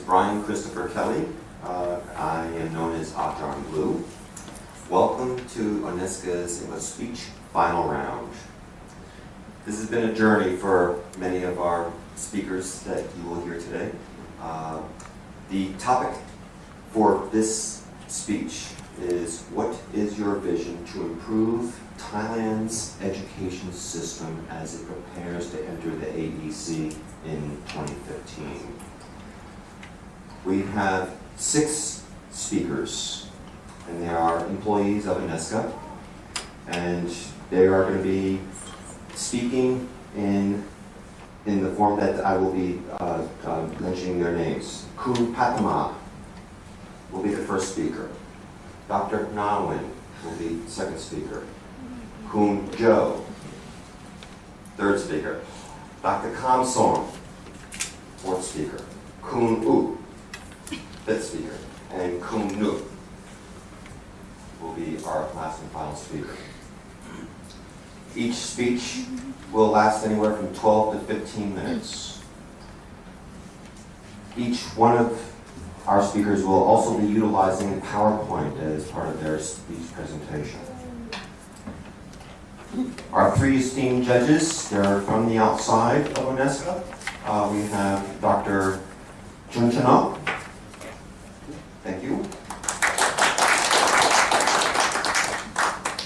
Brian Christopher Kelly. I am known as Ajahn Blue. Welcome to ONESQA's English Speech Final Round. This has been a journey for many of our speakers that you will hear today. The topic for this speech is, what is your vision to improve Thailand's education system as it prepares to enter the AEC in 2015? We have 6 speakers, and they are employees of ONESQA, and they are going to be speaking in the form that I will be mentioning their names. Kun Patama will be the first speaker. Dr. Nawin will be the second speaker. Kun Jo, third speaker. Dr. Kam Song, fourth speaker. Kun U, fifth speaker. And Kun Nu will be our last and final speaker. Each speech will last anywhere from 12 to 15 minutes. Each one of our speakers will also be utilizing PowerPoint as part of their speech presentation. Our 3 esteemed judges, they're from the outside of ONESQA. We have Dr. Chunchana. Thank you.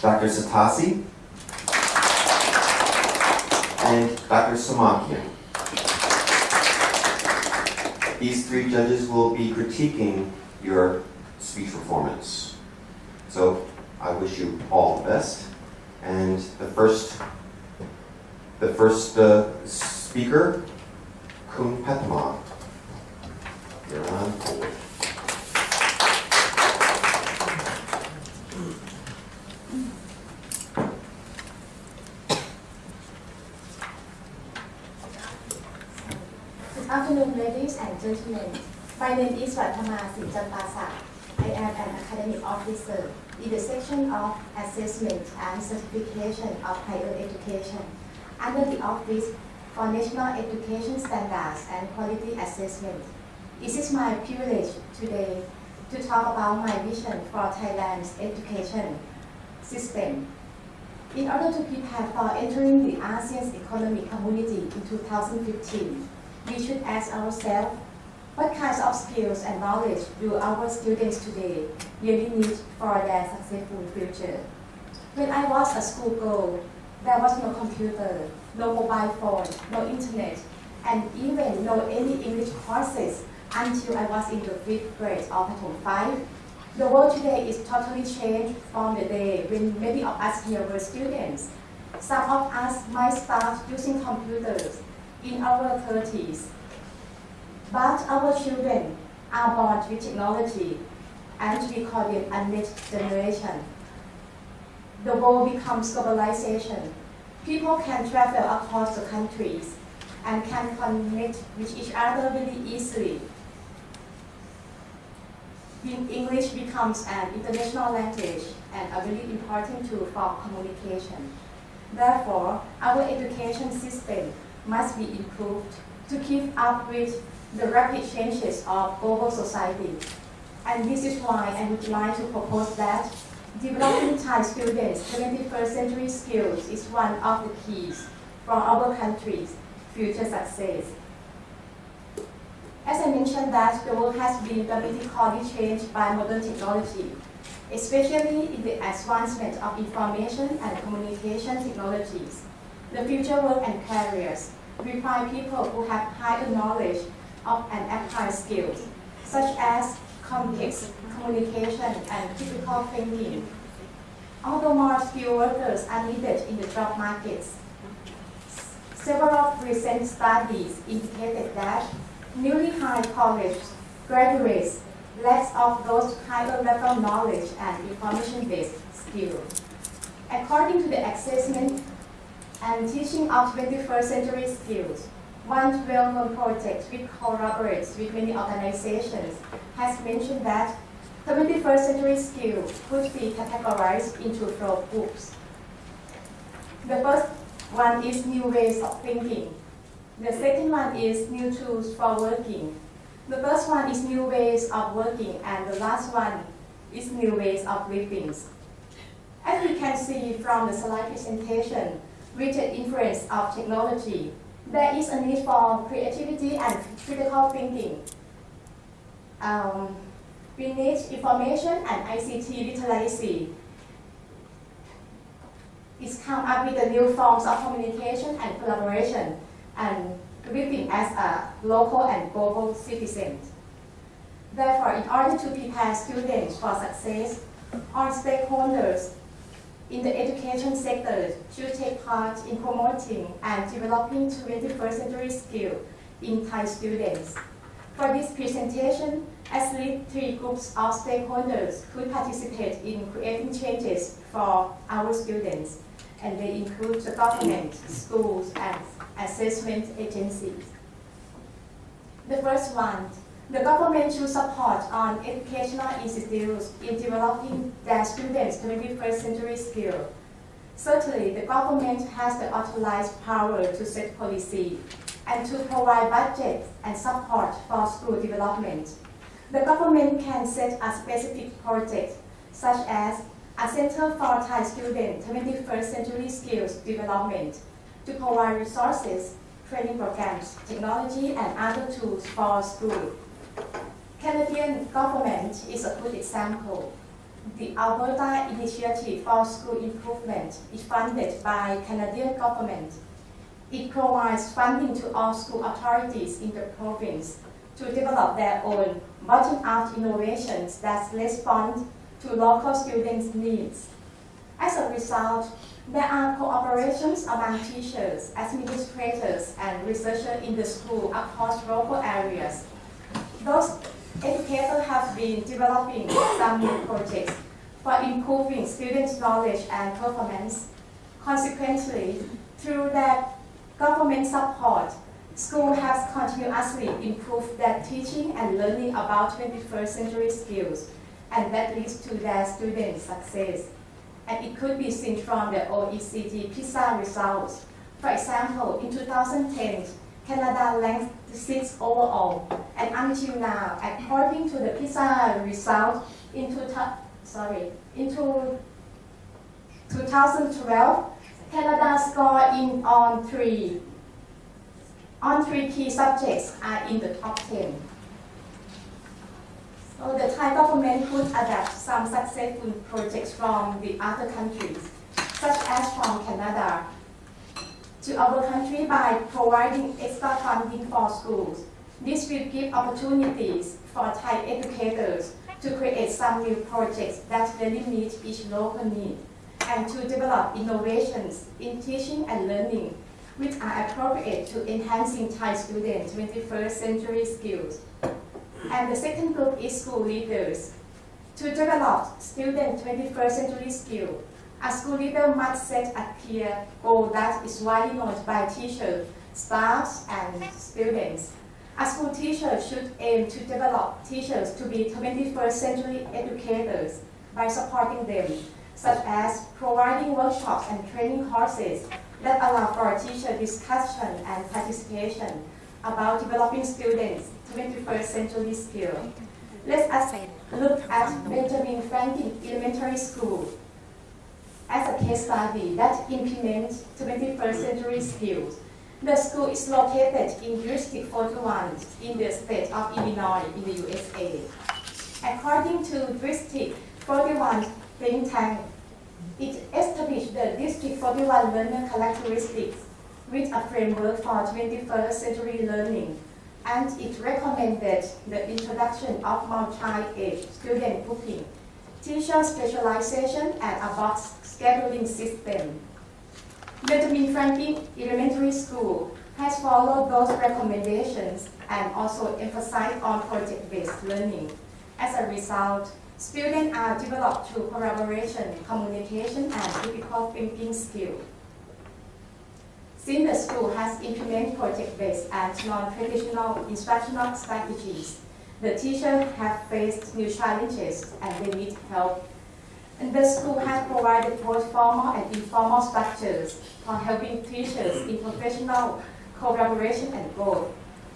Dr. Satasi. And Dr. Samakian. These 3 judges will be critiquing your speech performance. So I wish you all the best. And the first speaker, Kun Patama. You're on board. Good afternoon, ladies and gentlemen. My name is Vathama Sinjampasa. I am an academic officer in the section of Assessment and Certification of Higher Education under the Office for National Education Standards and Quality Assessment. It is my privilege today to talk about my vision for Thailand's education system. In order to prepare for entering the ASEAN Economic Community in 2015, we should ask ourselves, what kinds of skills and knowledge do our students today really need for their successful future? When I was a schoolgirl, there was no computer, no mobile phone, no internet, and even no any English courses until I was in the 5th grade of Pathom 5. The world today is totally changed from the day when many of us here were students. Some of us might start using computers in our 30s. But our children are born with technology, and we call them a next generation. The world becomes globalization. People can travel across the countries and can connect with each other really easily. English becomes an international language and a really important tool for communication. Therefore, our education system must be improved to keep up with the rapid changes of global society. And this is why I would like to propose that developing Thai students' 21st century skills is one of the keys for our country's future success. As I mentioned that the world has been dramatically changed by modern technology, especially in the advancement of information and communication technologies. The future work and careers require people who have higher knowledge of and applied skills, such as complex communication and critical thinking. Although more skilled workers are needed in the job markets, several recent studies indicated that newly high college graduates lack of those higher level knowledge and information-based skills. According to the assessment and teaching of 21st century skills, one well-known project which collaborates with many organizations has mentioned that 21st century skills could be categorized into 4 groups. The first one is new ways of thinking. The second one is new tools for working. The first one is new ways of working, and the last one is new ways of living. As we can see from the slide presentation, with the influence of technology, there is a need for creativity and critical thinking. We need information and ICT literacy. It's come up with the new forms of communication and collaboration and living as a local and global citizen. Therefore, in order to prepare students for success, all stakeholders in the education sector should take part in promoting and developing 21st century skills in Thai students. For this presentation, at least 3 groups of stakeholders could participate in creating changes for our students, and they include the government, schools, and assessment agencies. The first one, the government should support on educational institutes in developing their students' 21st century skills. Certainly, the government has the authorized power to set policy and to provide budget and support for school development. The government can set a specific project, such as a Center for Thai Student 21st Century Skills Development, to provide resources, training programs, technology, and other tools for school. Canadian government is a good example. The Alberta Initiative for School Improvement is funded by Canadian government. It provides funding to all school authorities in the province to develop their own bottom-up innovations that respond to local students' needs. As a result, there are cooperations among teachers, administrators, and researchers in the school across local areas. Those educators have been developing some new projects for improving students' knowledge and performance. Consequently, through that government support, school has continuously improved their teaching and learning about 21st century skills, and that leads to their students' success. And it could be seen from the OECD PISA results. For example, in 2010, Canada ranked 6th overall, and until now, according to the PISA result in 2012, Canada scored on three key subjects are in the top 10. So the Thai government could adapt some successful projects from the other countries, such as from Canada, to our country by providing extra funding for schools. This will give opportunities for Thai educators to create some new projects that really meet each local need, and to develop innovations in teaching and learning, which are appropriate to enhancing Thai students' 21st century skills. And the second group is school leaders. To develop student 21st century skills, a school leader must set a clear goal that is widely known by teachers, staff, and students. A school teacher should aim to develop teachers to be 21st century educators by supporting them, such as providing workshops and training courses that allow for teacher discussion and participation about developing students' 21st century skills. Let us look at Benjamin Franklin Elementary School as a case study that implements 21st century skills. The school is located in District 41 in the state of Illinois in the USA. According to District 41 think tank, it established the District 41 learner characteristics with a framework for 21st century learning, and it recommended the introduction of multi-age student grouping, teacher specialization, and a box scheduling system. Benjamin Franklin Elementary School has followed those recommendations and also emphasized on project-based learning. As a result, students are developed through collaboration, communication, and critical thinking skills. Since the school has implemented project-based and non-traditional instructional strategies, the teachers have faced new challenges and they need help. And the school has provided both formal and informal structures for helping teachers in professional collaboration and growth.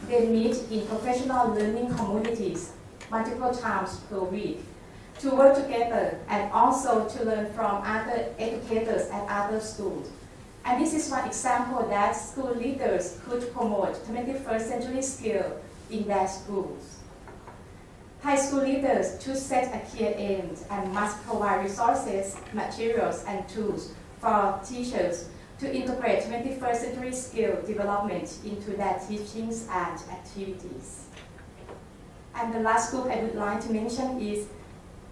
They meet in professional learning communities multiple times per week to work together and also to learn from other educators at other schools. And this is one example that school leaders could promote 21st century skills in their schools. High school leaders should set a clear aim and must provide resources, materials, and tools for teachers to integrate 21st century skill development into their teachings and activities. And the last group I would like to mention is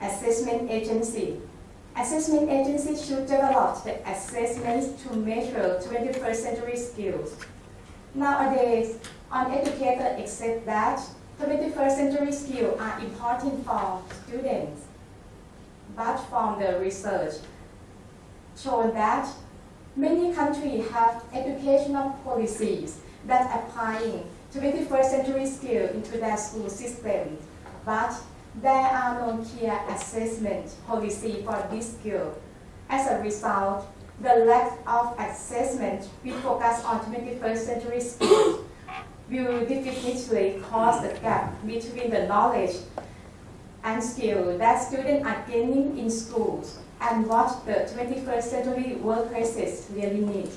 assessment agency. Assessment agencies should develop the assessments to measure 21st century skills. Nowadays, educators accept that 21st century skills are important for students, but from the research shown that many countries have educational policies that applying 21st century skills into their school system, but there are no clear assessment policy for this skill. As a result, the lack of assessment with focus on 21st century skills will definitely cause the gap between the knowledge and skill that students are gaining in schools and what the 21st century workplaces really need.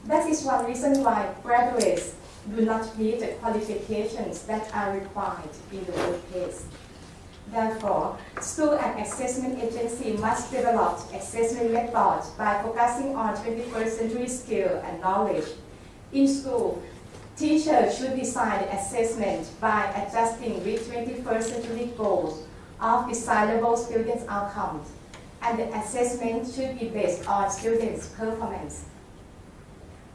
That is one reason why graduates do not meet the qualifications that are required in the workplace. Therefore, school and assessment agency must develop assessment methods by focusing on 21st century skill and knowledge. In school, teachers should design the assessment by adjusting with 21st century goals of desirable students' outcomes, and the assessment should be based on students' performance.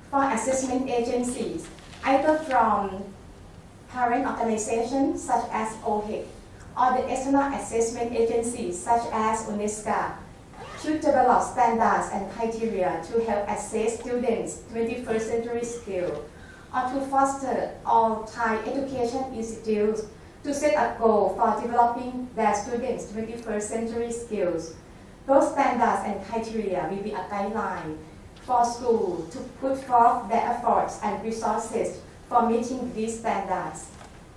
For assessment agencies, either from parent organizations such as OHIC or the external assessment agencies such as ONESQA, should develop standards and criteria to help assess students' 21st century skills, or to foster all Thai education institutes to set a goal for developing their students' 21st century skills. Those standards and criteria will be a guideline for schools to put forth their efforts and resources for meeting these standards.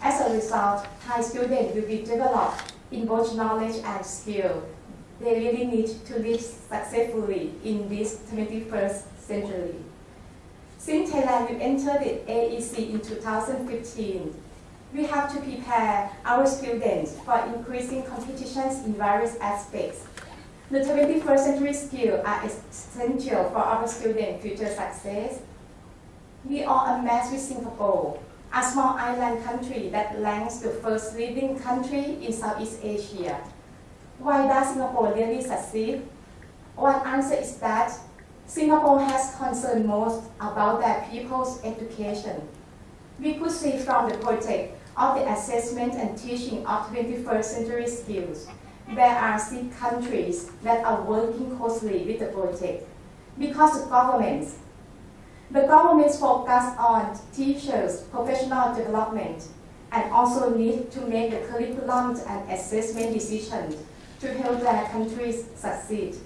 As a result, Thai students will be developed in both knowledge and skill. They really need to live successfully in this 21st century. Since Thailand will enter the AEC in 2015, we have to prepare our students for increasing competitions in various aspects. The 21st century skills are essential for our students' future success. We are amazed with Singapore, a small island country that ranks the first leading country in Southeast Asia. Why does Singapore really succeed? One answer is that Singapore has concerned most about their people's education. We could see from the project of the assessment and teaching of 21st century skills, there are 6 countries that are working closely with the project because the governments focus on teachers' professional development and also need to make the curriculum and assessment decisions to help their countries succeed.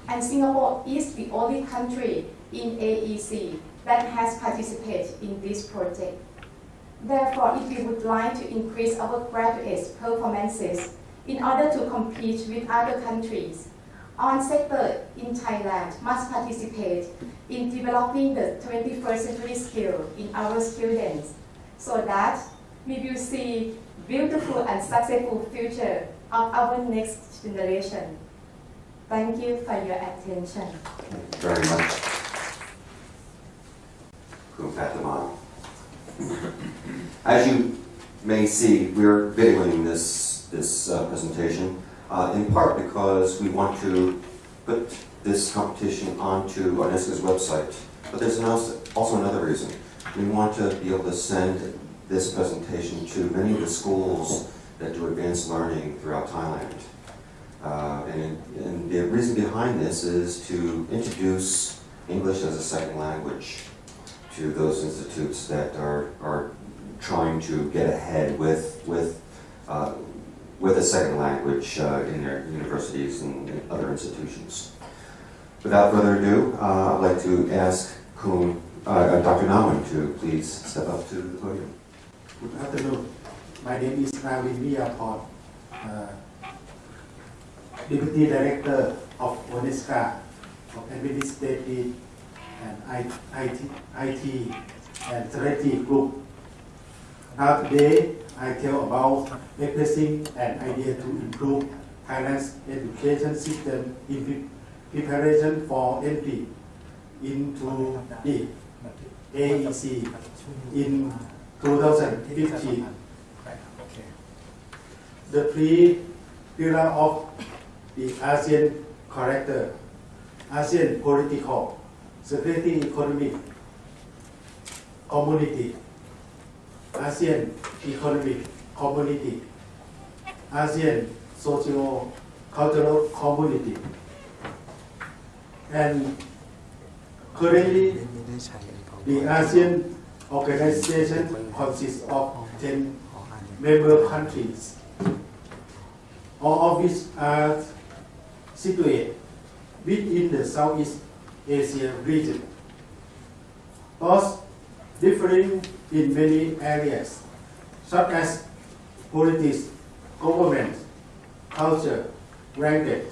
And Singapore is the only country in AEC that has participated in this project. Therefore, if we would like to increase our graduates' performances in order to compete with other countries, ONESQA in Thailand must participate in developing the 21st century skill in our students so that we will see beautiful and successful future of our next generation. Thank you for your attention. Thank you very much. Khun Phatthamon. As you may see, we're videoing this presentation in part because we want to put this competition onto ONESQA's website. But there's also another reason. We want to be able to send this presentation to many of the schools that do advanced learning throughout Thailand. And the reason behind this is to introduce English as a second language to those institutes that are trying to get ahead with a second language in their universities and other institutions. Without further ado, I'd like to ask Dr. Nawan to please step up to the podium. Good afternoon. My name is Navin Viyaport, Deputy Director of ONESQA, of Administrative and IT and Strategy Group. Now today, I tell about expressing an idea to improve Thailand's education system in preparation for entry into the AEC in 2015. The three pillars of the ASEAN character: ASEAN political, security, economic community, ASEAN economic community, ASEAN socio-cultural community, and currently the ASEAN organization consists of 10 member countries, all of which are situated within the Southeast Asia region, thus differing in many areas such as politics, government, culture, language,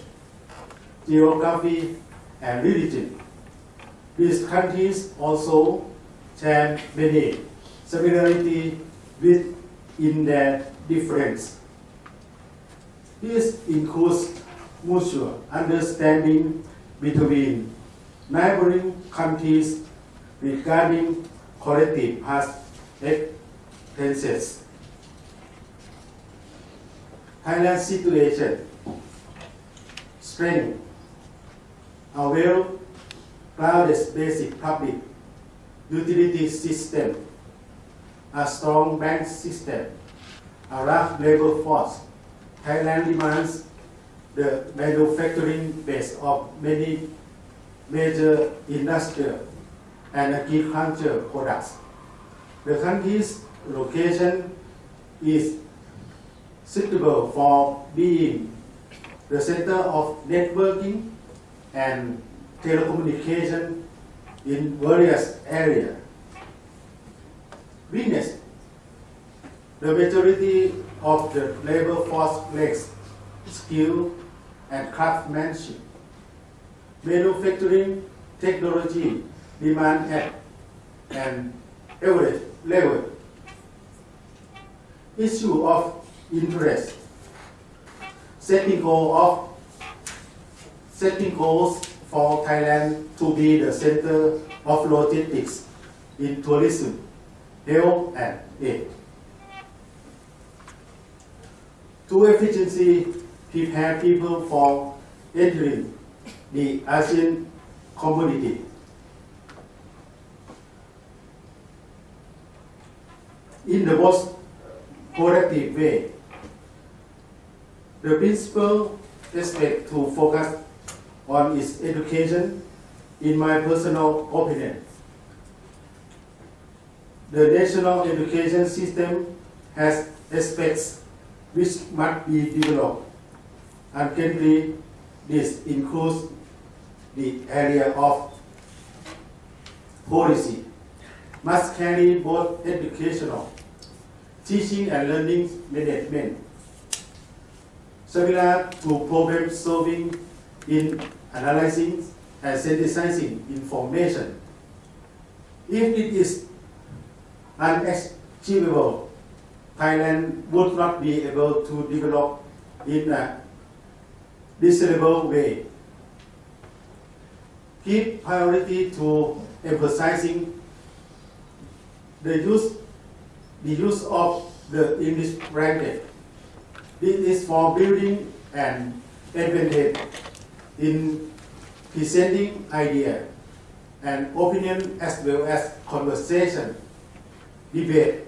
geography, and religion. These countries also share many similarities within their difference. This includes mutual understanding between neighboring countries regarding collective past experiences. Thailand's situation: strength: a well-rounded basic public utility system, a strong bank system, a large labor force. Thailand demands the manufacturing base of many major industrial and agricultural products. The country's location is suitable for being the center of networking and telecommunication in various areas. Weakness: the majority of the labor force lacks skill and craftsmanship. Manufacturing technology demand at an average level. Issue of interest: setting goals for Thailand to be the center of logistics in tourism, health, and aid. To efficiently prepare people for entering the ASEAN community. In the most productive way, the principal aspect to focus on is education, in my personal opinion. The national education system has aspects which must be developed, and currently this includes the area of policy, must carry both educational, teaching and learning management, similar to problem solving in analyzing and synthesizing information. If it is unachievable, Thailand would not be able to develop in a desirable way. Give priority to emphasizing the use of the English language. This is for building an advantage in presenting idea and opinion, as well as conversation, debate,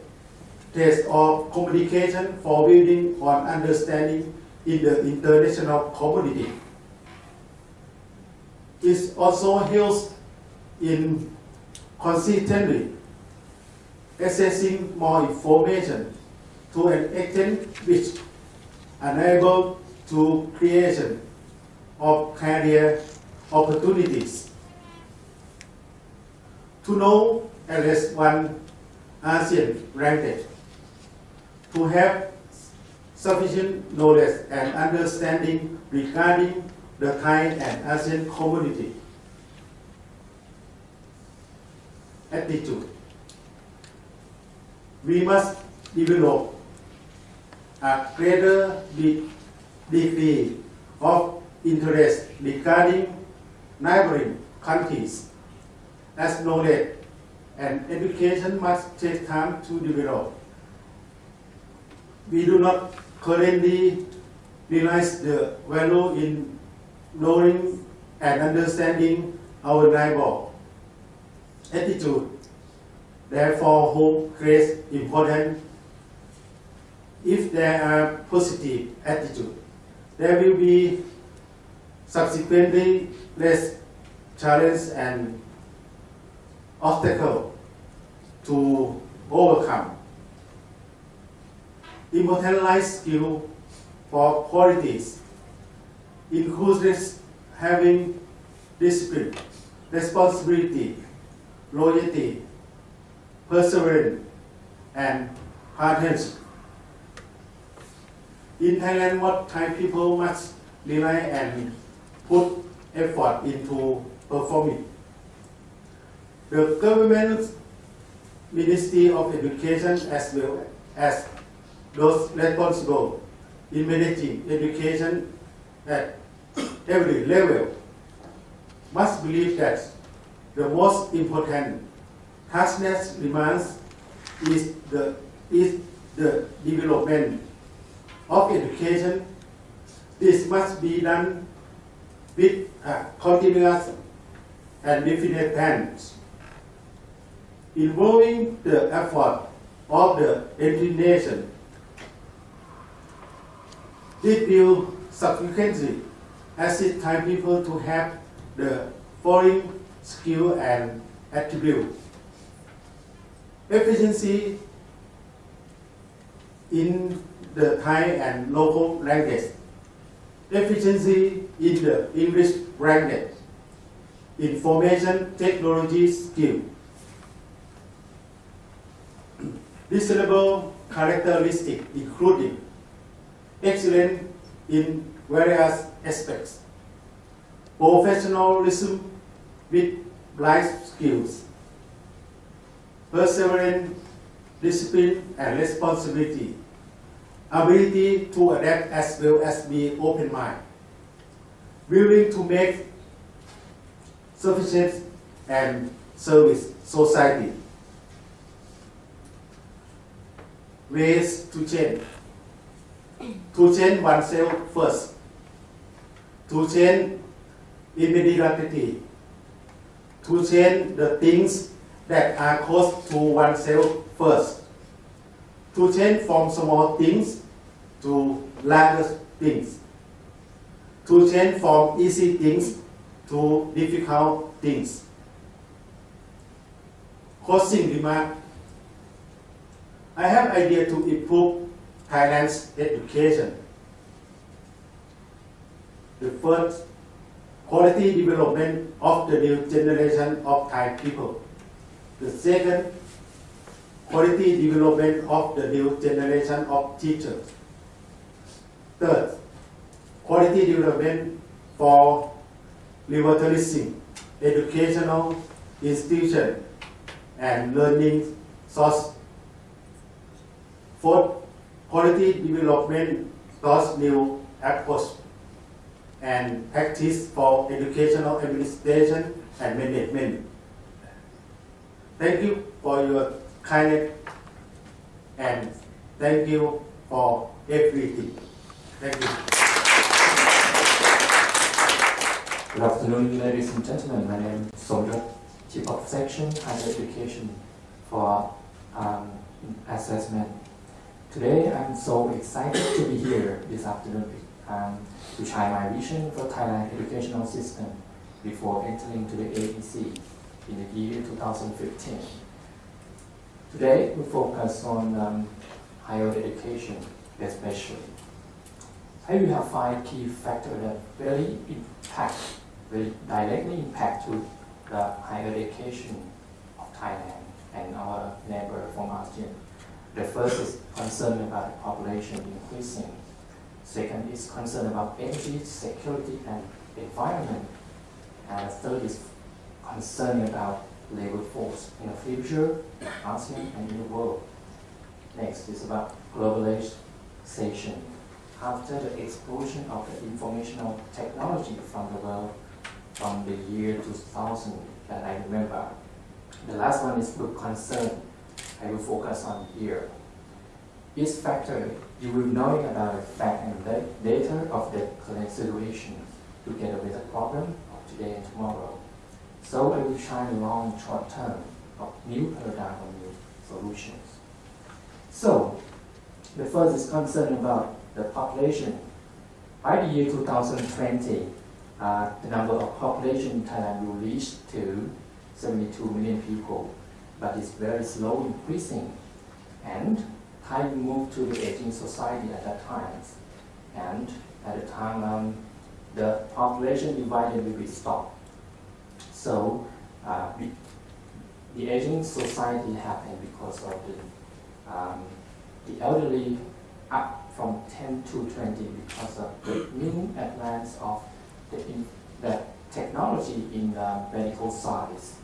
test, or communication for building on understanding in the international community. It also helps in consistently accessing more information to an extent which enable to creation of career opportunities. To know at least one ASEAN language to have sufficient knowledge and understanding regarding the Thai and ASEAN community. Attitude. We must develop a greater degree of interest regarding neighboring countries, as knowledge and education must take time to develop. We do not currently realize the value in knowing and understanding our neighbor. Attitude, therefore, hold great importance. If there are positive attitude, there will be subsequently less challenge and obstacle to overcome. Important life skill for qualities includes having discipline, responsibility, loyalty, perseverance, and hardness. In Thailand, what Thai people must rely and put effort into performing. The government Ministry of Education, as well as those responsible in managing education at every level, must believe that the most important task that remains is the development of education. This must be done with a continuous and definite plans, involving the effort of the entry nation. This will subsequently assist Thai people to have the following skill and attribute: efficiency in the Thai and local language, efficiency in the English language, information technology skill. Desirable characteristics including excellence in various aspects, professionalism with life skills, perseverance, discipline and responsibility, ability to adapt as well as be open-minded, willing to make sufficient and service society. Ways to change. To change oneself first. To change immediately. To change the things that are close to oneself first. To change from small things to larger things. To change from easy things to difficult things. Closing remark. I have idea to improve Thailand's education. The first, quality development of the new generation of Thai people. The second, quality development of the new generation of teachers. Third, quality development for revitalizing educational institutions and learning source. Fourth, quality development towards new approach and practice for educational administration and management. Thank you for your kindness and thank you for everything. Thank you. Good afternoon, ladies and gentlemen. My name is Somyot, Chief of Section Higher Education for Assessment. Today, I'm so excited to be here this afternoon to share my vision for Thailand educational system before entering to the AEC in the year 2015. Today, we focus on higher education, especially. Here we have 5 key factors that very directly impact to the higher education of Thailand and our neighbor from ASEAN. The first is concern about the population increasing. Second is concern about energy, security, and environment. And third is concern about labor force in the future, ASEAN, and in the world. Next is about globalization. After the explosion of the informational technology from the world from the year 2000 that I remember, the last one is with concern. I will focus on here. Each factor, you will know about the fact and data of the current situation together with the problem of today and tomorrow. So I will shine long short term of new paradigm or new solutions. So the first is concerned about the population. By the year 2020, the number of population in Thailand will reach to 72 million people, but it's very slow increasing. And Thailand moved to the aging society at that time. And at the time, the population divided will be stopped. So the aging society happened because of the elderly up from 10 to 20 because of the new advance of the technology in the medical science.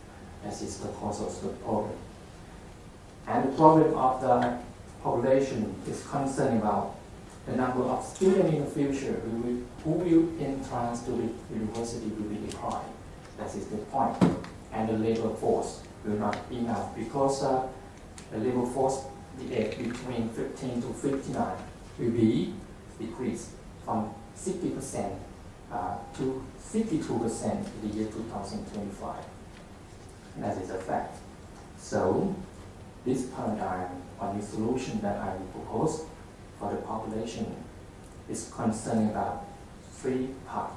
That is the cause of the problem. And the problem of the population is concerned about the number of students in the future who will entrance to the university will be declined. That is the point. And the labor force will not be enough because the labor force, the age between 15 to 59 will be decreased from 60% to 62% in the year 2025. That is a fact. So this paradigm or the solution that I will propose for the population is concerned about three parts.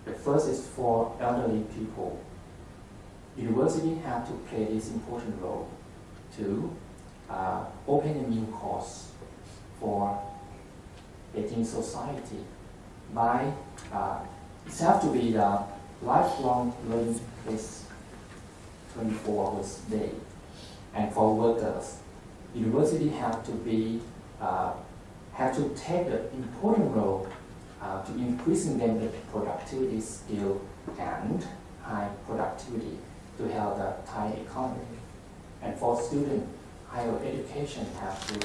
The first is for elderly people. University have to play this important role to open a new course for aging society by it has to be the lifelong learning place 24 hours a day. And for workers, university have to take the important role to increasing them the productivity skill and high productivity to help the Thai economy. And for students, higher education have to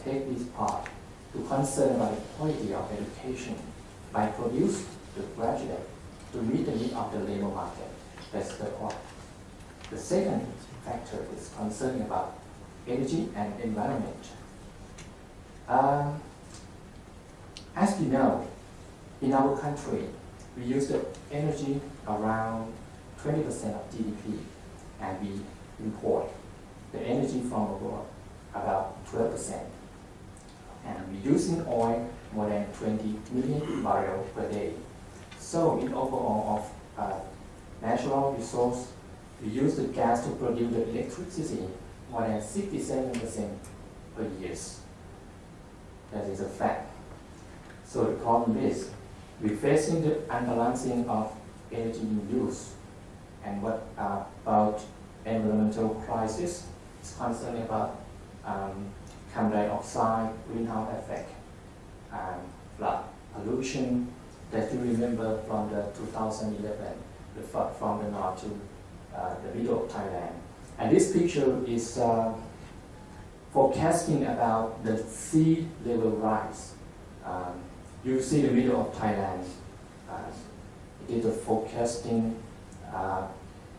take this part to concern about the quality of education by produce the graduate to meet the need of the labor market. That's the point. The second factor is concerning about energy and environment. As you know, in our country, we use the energy around 20% of GDP, and we import the energy from abroad about 12%. And we're using oil more than 20 million barrels per day. So in overall of natural resource, we use the gas to produce the electricity more than 67% per year. That is a fact. So the problem is, we're facing the unbalancing of energy in use. And what about environmental crisis? It's concerned about carbon dioxide, greenhouse effect, flood, pollution that you remember from the 2011, the flood from the north to the middle of Thailand. And this picture is forecasting about the sea level rise. You see the middle of Thailand. It is a forecasting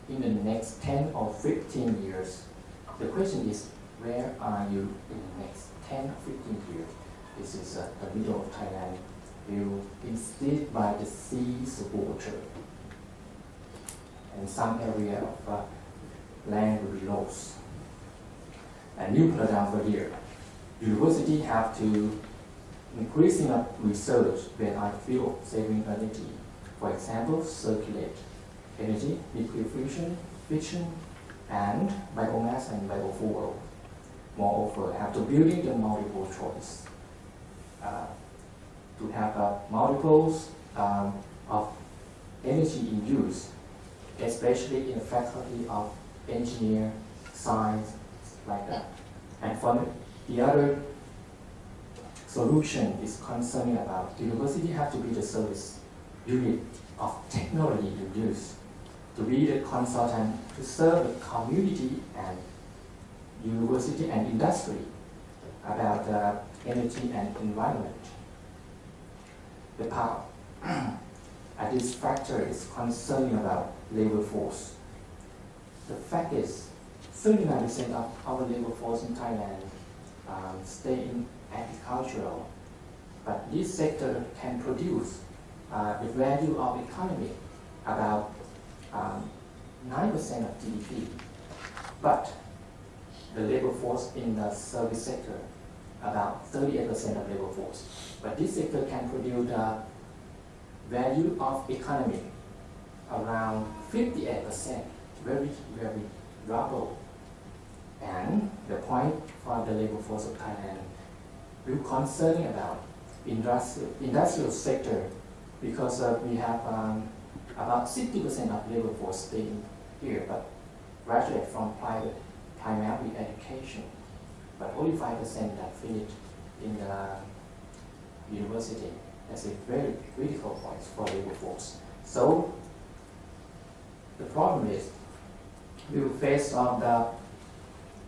in the next 10 or 15 years. The question is, where are you in the next 10 or 15 years? This is the middle of Thailand will instead by the sea's water. And some area of land will be lost. A new paradigm for here. University have to increasing up research based on fuel saving energy. For example, circulate energy, liquid fusion, fission, and biomass and biofuel. Moreover, have to building the multiple choice to have multiples of energy in use, especially in the faculty of engineer, science, like that. And for the other solution is concerning about university have to be the service unit of technology in use, to be the consultant to serve the community and university and industry about energy and environment. The part and this factor is concerning about labor force. The fact is, 39% of our labor force in Thailand stay in agricultural, but this sector can produce the value of economy about 9% of GDP, but the labor force in the service sector about 38% of labor force. But this sector can produce the value of economy around 58%, very double. And the point for the labor force of Thailand will concerning about industrial sector, because we have about 60% of labor force staying here, but graduate from primary education, but only 5% that finish in the university. That's a very critical point for labor force. So the problem is we will face on the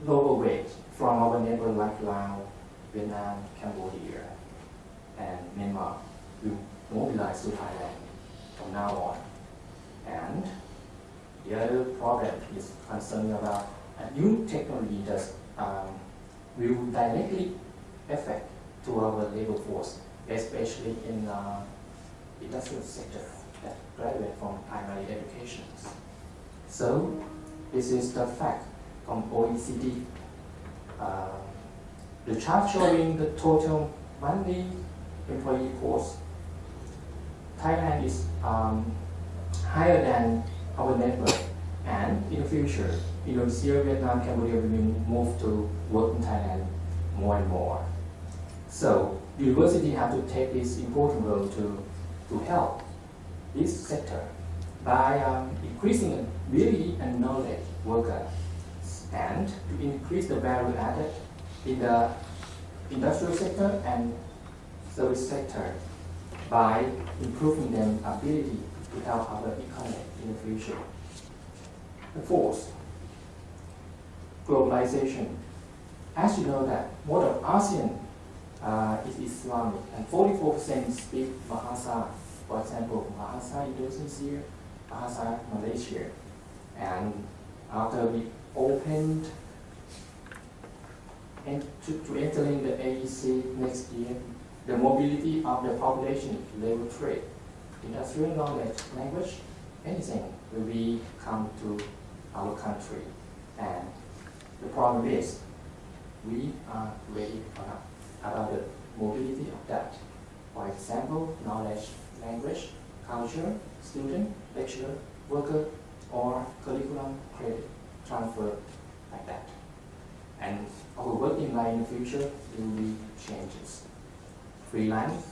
lower wage from our neighbor like Laos, Vietnam, Cambodia, and Myanmar will mobilize to Thailand from now on. And the other problem is concerning about a new technology that will directly affect to our labor force, especially in the industrial sector that graduate from primary education. So this is the fact from OECD. The chart showing the total monthly employee cost. Thailand is higher than our neighbor, and in the future, Indonesia, Vietnam, Cambodia will move to work in Thailand more and more. So university have to take this important role to help this sector by increasing ability and knowledge workers, and to increase the value added in the industrial sector and service sector by improving their ability to help our economy in the future. The fourth, globalization. As you know that more of ASEAN is Islamic, and 44% speak Bahasa. For example, Bahasa Indonesia, Bahasa Malaysia. And after we opened and to entering the AEC next year, the mobility of the population, labor trade, industrial knowledge, language, anything will be come to our country. And the problem is we are ready or not about the mobility of that. For example, knowledge, language, culture, student, lecturer, worker, or curriculum credit transfer like that. And our working life in the future will be changes. Freelance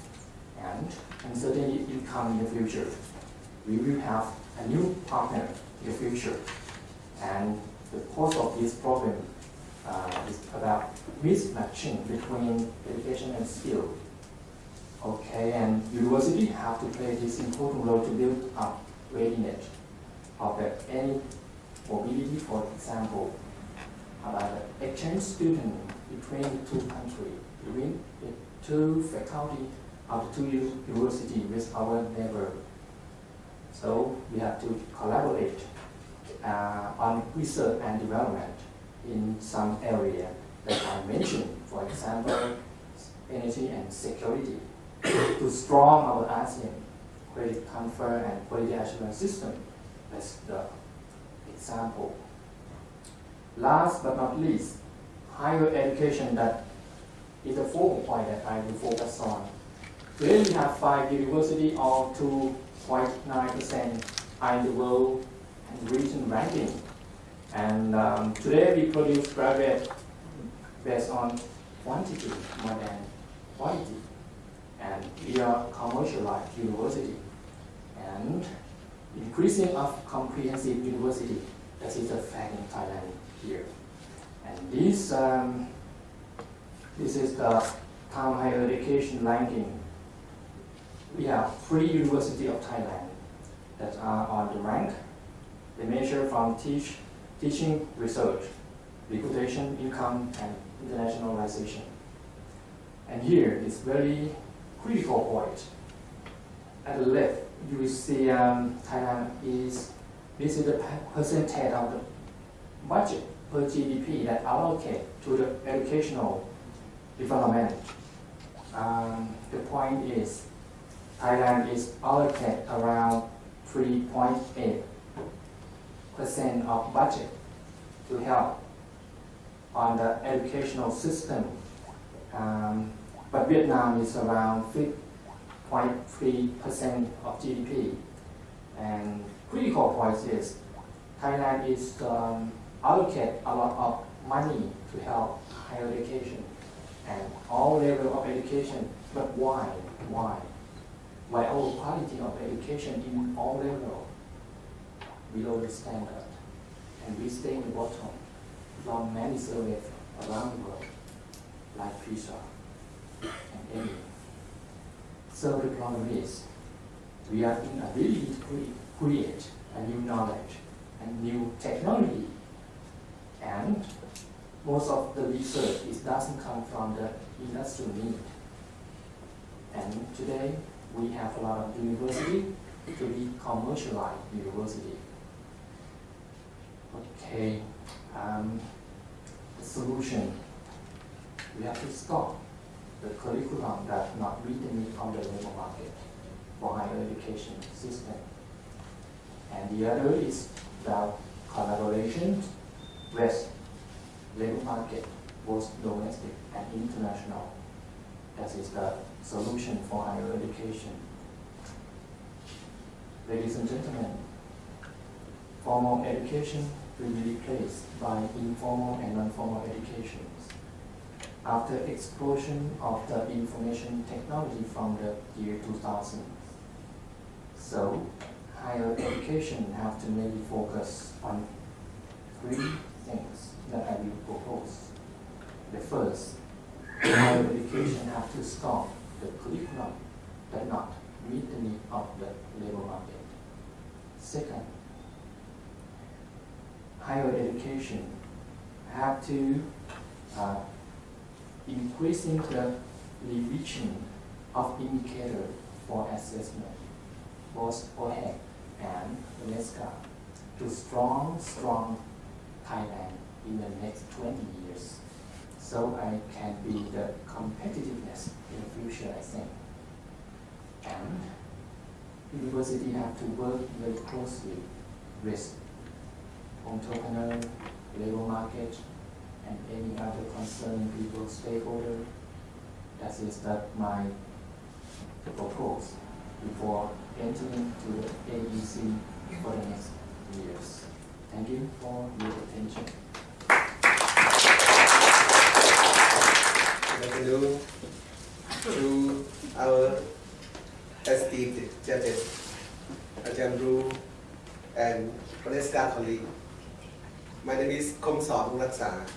and uncertain income in the future. We will have a new partner in the future. And the cause of this problem is about mismatching between education and skill. Okay, and university have to play this important role to build up readiness of any mobility, for example, about the exchange student between the two countries, between the two faculty of the two universities with our neighbor. So we have to collaborate on research and development in some area that I mentioned, for example, energy and security, to strong our ASEAN credit transfer and quality assurance system. That's the example. Last but not least, higher education, that is a focal point that I will focus on. Today we have 5 universities, all 2.9% are in the world and region ranking. And today we produce graduates based on quantity more than quality. And we are commercialized university. And increasing of comprehensive university, that is a fact in Thailand here. And this This is the Town Higher Education ranking. We have 3 universities of Thailand that are on the rank. They measure from teaching, research, reputation, income, and internationalization. And here is very critical point. At the left, you will see Thailand this is the percentage of the budget per GDP that allocate to the educational development. The point is Thailand is allocate around 3.8% of budget to help on the educational system. But Vietnam is around 5.3% of GDP. And critical point is Thailand is allocate a lot of money to help higher education and all level of education. But why? Why our quality of education in all level below the standard, and we stay in the bottom from many surveys around the world, like PISA and any. So the problem is we are inability to create a new knowledge and new technology, and most of the research doesn't come from the industrial need. And today we have a lot of university to be commercialized university. Okay, the solution, we have to stop the curriculum that not meet the need of the labor market for higher education system. And the other is about collaboration with labor market, both domestic and international. That is the solution for higher education. Ladies and gentlemen, formal education will be replaced by informal and non-formal education after explosion of the information technology from the year 2000. So, higher education have to maybe focus on 3 things that I will propose. The first, higher education have to stop the curriculum that not meet the need of the labor market. Second, higher education have to increasing the revision of indicator for assessment, both ONESQA and ONESQA, to strong Thailand in the next 20 years. So I can be the competitiveness in the future, I think. And university have to work very closely with entrepreneur, labor market, and any other concerned people, stakeholder. That is my proposal before entering to the AEC for the next years. Thank you for your attention. Good afternoon to our esteemed judges, Ajahn Ru, and ONESQA colleague. My name is Komsor Raksa.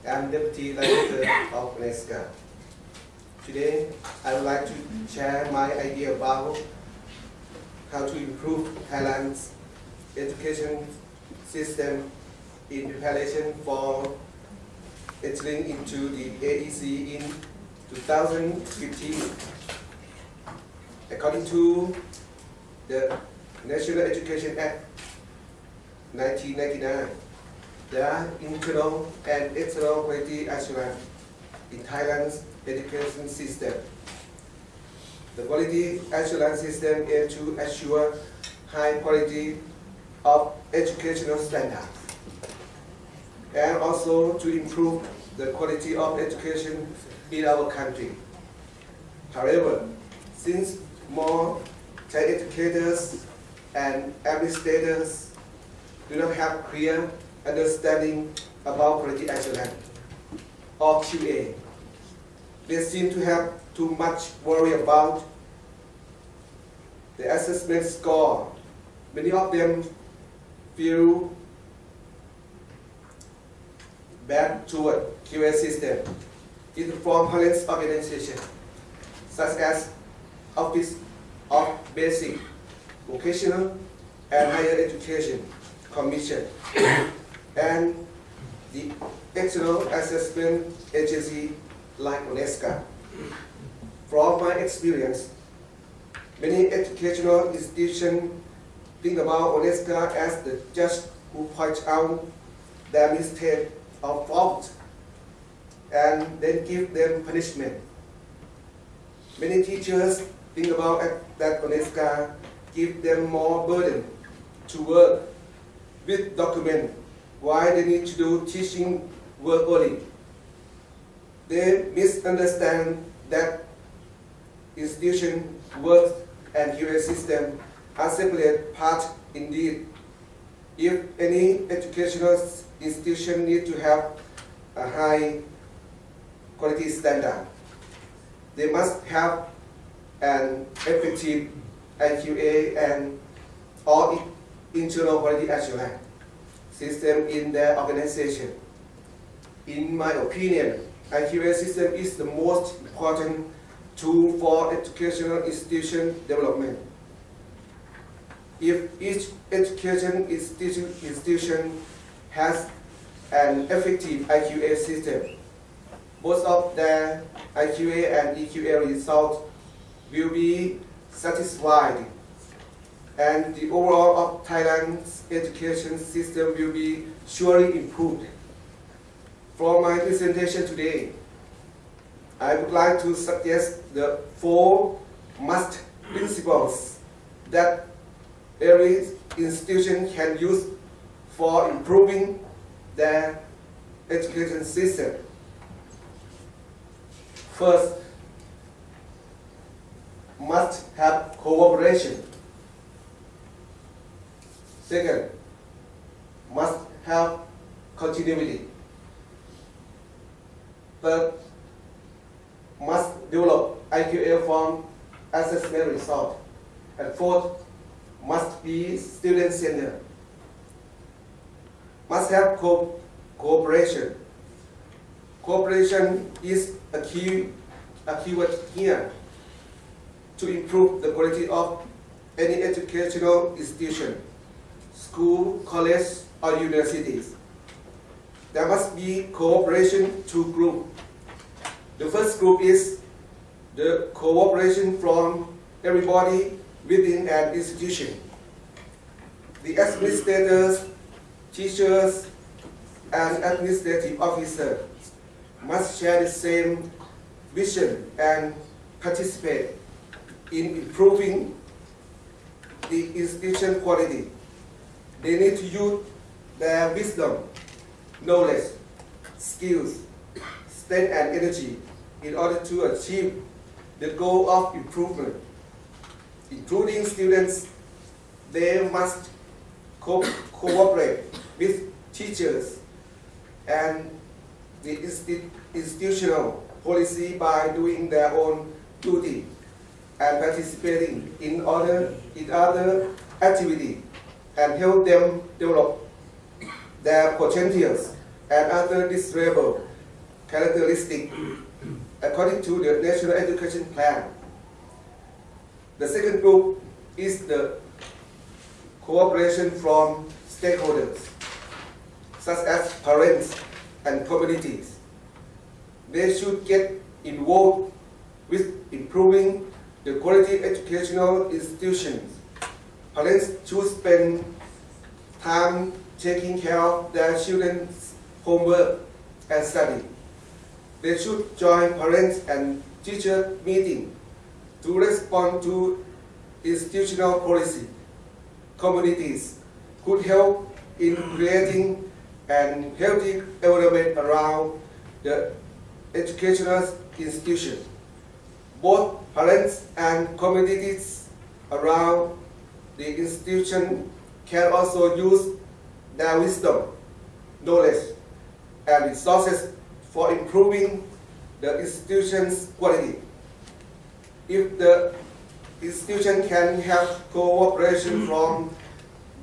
I'm Deputy Director of ONESQA. Today, I would like to share my idea about how to improve Thailand's education system in preparation for entering into the AEC in 2015. According to the National Education Act 1999, there are internal and external quality assurance in Thailand's education system. The quality assurance system aims to assure high quality of educational standards and also to improve the quality of education in our country. However, since more Thai educators and administrators do not have clear understanding about quality assurance or QA, they seem to have too much worry about the assessment score. Many of them feel bad toward QA system. it from parents' organizations, such as Office of Basic, Vocational, and Higher Education Commission, and the external assessment agency like ONESQA. From my experience, many educational institutions think about ONESQA as the judge who points out their mistake or fault and then give them punishment. Many teachers think about that ONESQA give them more burden to work with documents why they need to do teaching work only. They misunderstand that institution work and QA system are separate parts indeed. If any educational institution need to have a high quality standard, they must have an effective IQA and or internal quality assurance system in their organization. In my opinion, IQA system is the most important tool for educational institution development. If each education institution has an effective IQA system, most of their IQA and EQA results will be satisfied, and the overall of Thailand's education system will be surely improved. For my presentation today, I would like to suggest the 4 must principles that every institution can use for improving their education system. First, must have cooperation. Second, must have continuity. Third, must develop IQA from assessment result. And fourth, must be student-centered. Must have cooperation. Cooperation is a keyword here to improve the quality of any educational institution, school, college, or universities. There must be cooperation to groups. The first group is the cooperation from everybody within an institution. The administrators, teachers, and administrative officers must share the same vision and participate in improving the institution quality. They need to use their wisdom, knowledge, skills, strength, and energy in order to achieve the goal of improvement. Including students, they must cooperate with teachers and the institutional policy by doing their own duty and participating in other activities and help them develop their potentials and other desirable characteristics according to the National Education Plan. The second group is the cooperation from stakeholders, such as parents and communities. They should get involved with improving the quality educational institutions. Parents should spend time taking care of their children's homework and study. They should join parents and teacher meetings to respond to institutional policy. Communities could help in creating an healthy environment around the educational institution. Both parents and communities around the institution can also use their wisdom, knowledge, and resources for improving the institution's quality. If the institution can have cooperation from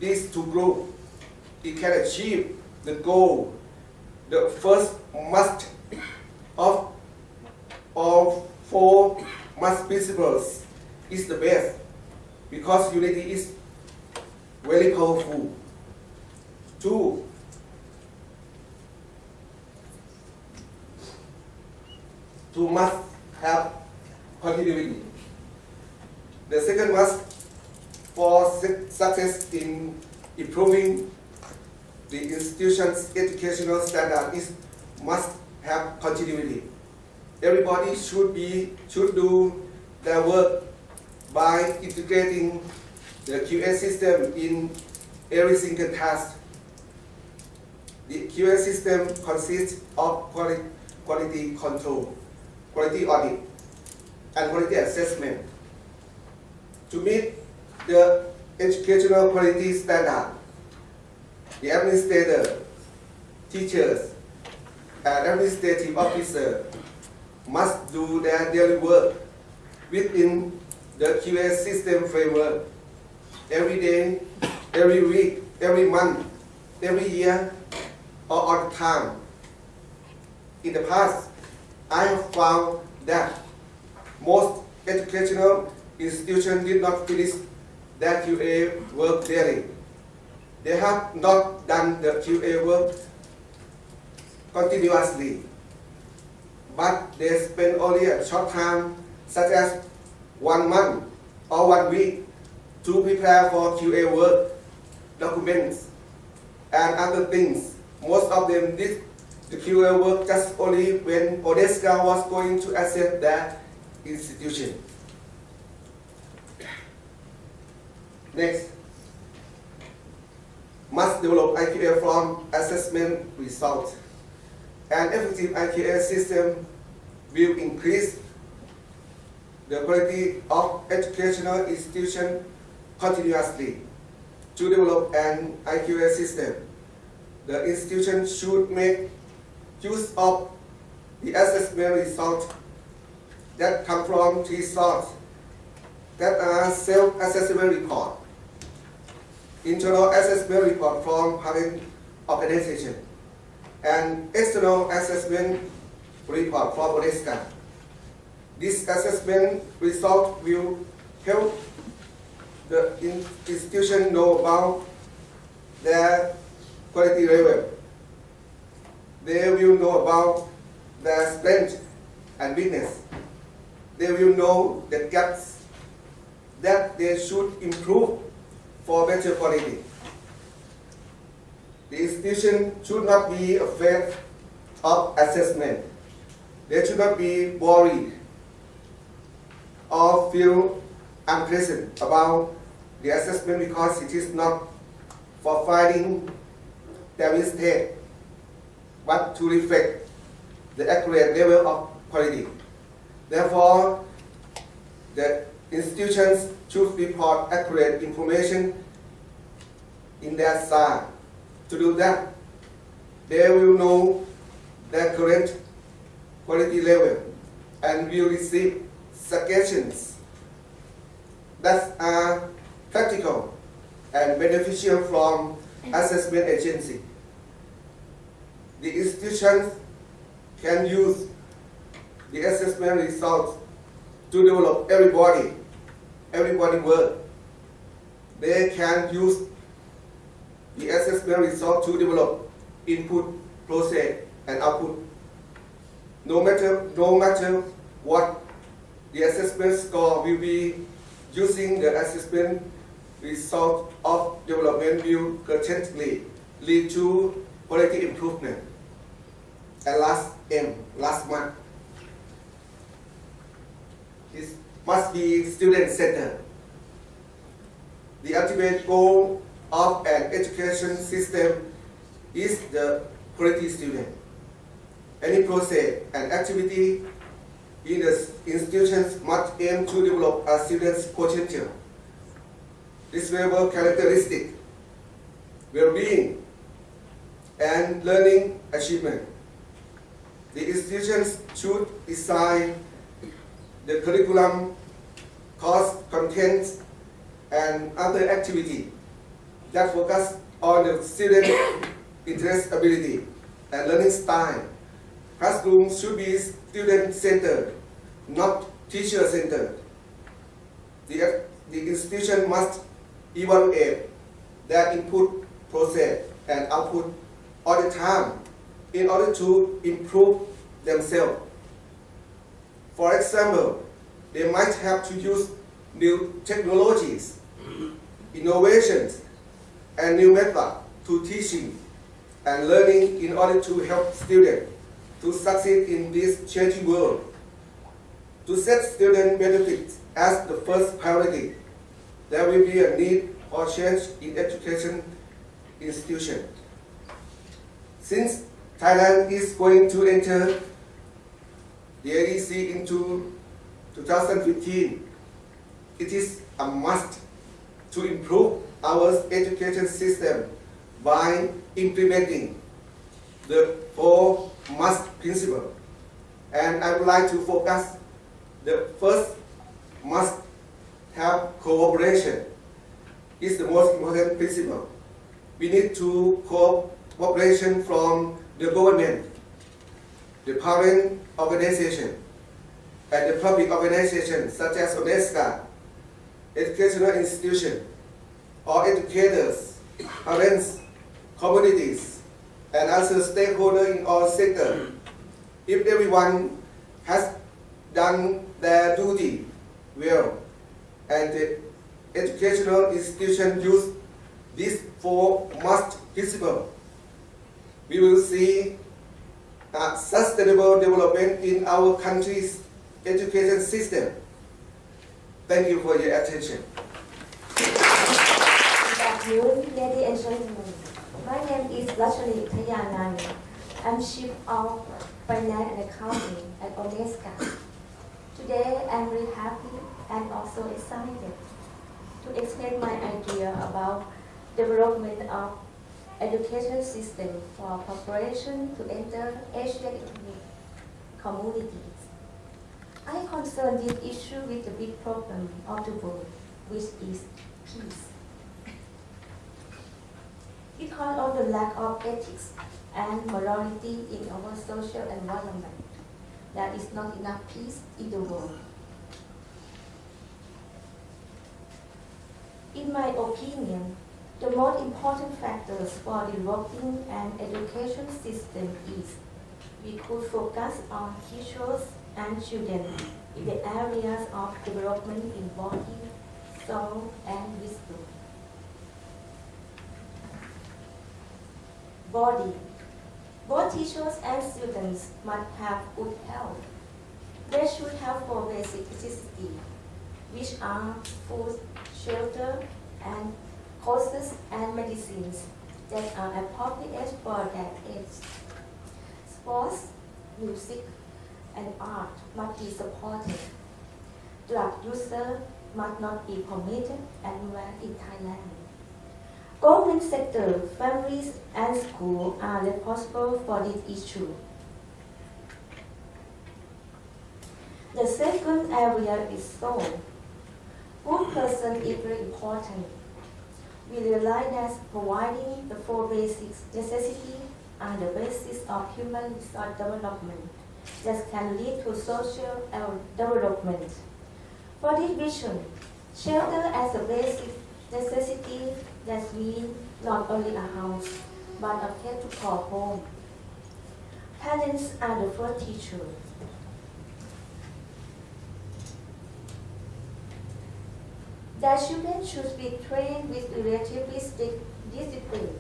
these two groups, it can achieve the goal. The first must of all four must principles is the best because unity is very powerful. 2. To must have continuity. The second must for success in improving the institution's educational standard is must have continuity. Everybody should do their work by integrating the QA system in every single task. The QA system consists of quality control, quality audit, and quality assessment. To meet the educational quality standard, the administrator, teachers, and administrative officer must do their daily work within the QA system framework every day, every week, every month, every year, or all the time. In the past, I have found that most educational institutions did not finish their QA work daily. They have not done the QA work continuously, but they spend only a short time, such as 1 month or 1 week, to prepare for QA work, documents, and other things. Most of them did the QA work just only when ONESQA was going to accept their institution. Next, must develop IQA from assessment results. An effective IQA system will increase the quality of educational institution continuously. To develop an IQA system, the institution should make use of the assessment results that come from 3 sources that are self-assessment report, internal assessment report from parent organization, and external assessment report from ONESQA. This assessment result will help the institution know about their quality level. They will know about their strength and weakness. They will know the gaps that they should improve for better quality. The institution should not be afraid of assessment. They should not be worried or feel unpleasant about the assessment because it is not for finding their mistake, but to reflect the accurate level of quality. Therefore, the institutions should report accurate information in their SAR. To do that, they will know their current quality level and will receive suggestions that are practical and beneficial from assessment agency. The institutions can use the assessment results to develop everybody work. They can use the assessment result to develop input, process, and output. No matter what the assessment score will be, using the assessment result of development will consistently lead to quality improvement. And last month, it must be student-centered. The ultimate goal of an education system is the quality student. Any process and activity in the institutions must aim to develop a student's potential, desirable characteristic, well-being, and learning achievement. The institutions should design the curriculum, course contents, and other activities that focus on the student interest, ability, and learning style. Classrooms should be student-centered not teacher-centered. The institution must evaluate their input, process, and output all the time in order to improve themselves. For example, they might have to use new technologies, innovations, and new methods to teaching and learning in order to help students to succeed in this changing world. To set student benefits as the first priority, there will be a need for change in education institutions. Since Thailand is going to enter the AEC into 2015, it is a must to improve our education system by implementing the 4 must principles. And I would like to focus the first must have cooperation. Is the most important principle. We need to cooperation from the government, the parent organization, and the public organizations such as ONESQA, educational institution, or educators, parents, communities, and other stakeholders in all sectors. If everyone has done their duty well, and the educational institution use these 4 must principles, we will see a sustainable development in our country's education system. Thank you for your attention. Good afternoon, ladies and gentlemen. My name is Rachali Thayanan. I'm Chief of Finance and Accounting at ONESQA. Today, I'm really happy and also excited to explain my idea about development of education system for preparation to enter ASEAN Economic Community. I am concerned this issue with the big problem of the world, which is peace. Because of the lack of ethics and morality in our social environment, there is not enough peace in the world. In my opinion, the most important factors for developing an education system is we could focus on teachers and children in the areas of development in body, soul, and wisdom. Body. Both teachers and students must have good health. They should have 4 basic necessities, which are food, shelter, and courses and medicines that are appropriate for their age. Sports, music, and art must be supported. Drug users must not be permitted anywhere in Thailand. Government sector, families, and schools are responsible for this issue. The second area is soul. Good person is very important. We realize that providing the 4 basic necessities are the basis of human resource development that can lead to social development. For this vision, shelter as a basic necessity that means not only a house, but a place to call home. Parents are the first teachers. Their children should be trained with relatively strict discipline,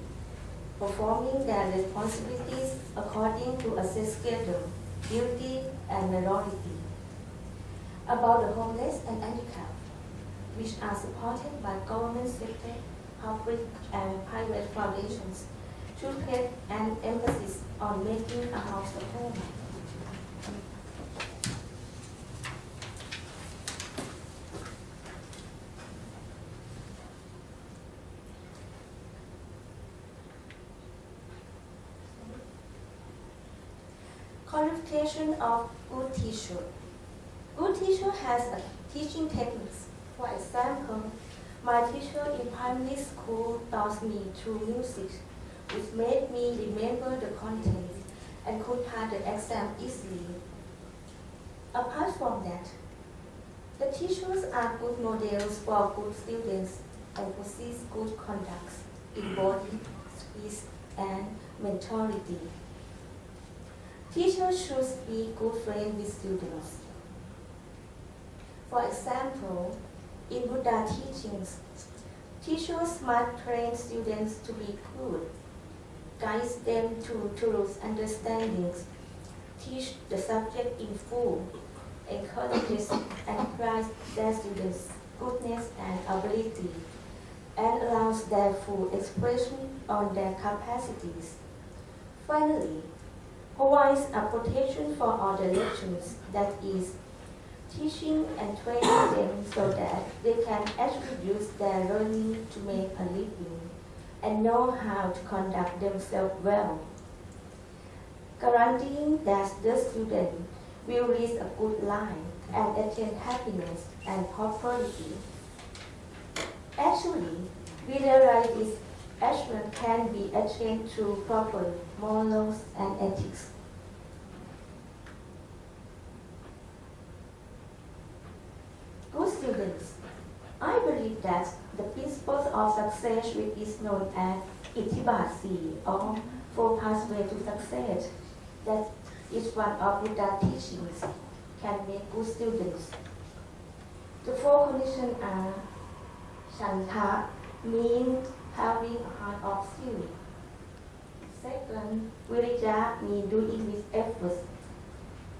performing their responsibilities according to a set schedule, duty, and morality. About the homeless and handicapped, which are supported by government sector, public and private foundations, should place an emphasis on making a house a home. Qualification of good teacher. Good teacher has a teaching techniques. For example, my teacher in primary school taught me through music, which made me remember the content and could pass the exam easily. Apart from that, the teachers are good models for good students and possess good conduct in body, speech, and mentality. Teachers should be good friends with students. For example, in Buddha teachings, teachers must train students to be good, guide them to truth understandings, teach the subject in full, encourages and prizes their students' goodness and ability, and allows their full expression on their capacities. Finally, provides a protection for all the lections, that is, teaching and training them so that they can actually use their learning to make a living and know how to conduct themselves well, guaranteeing that the student will reach a good life and attain happiness and prosperity. Actually, we realize this achievement can be attained through proper morals and ethics. Good students, I believe that the principles of success, which is known as Ittibasi or four pathways to success, that is one of Buddha teachings, can make good students. The four conditions are Shanta, means having a heart of skill. Second, Viriya means doing with effort.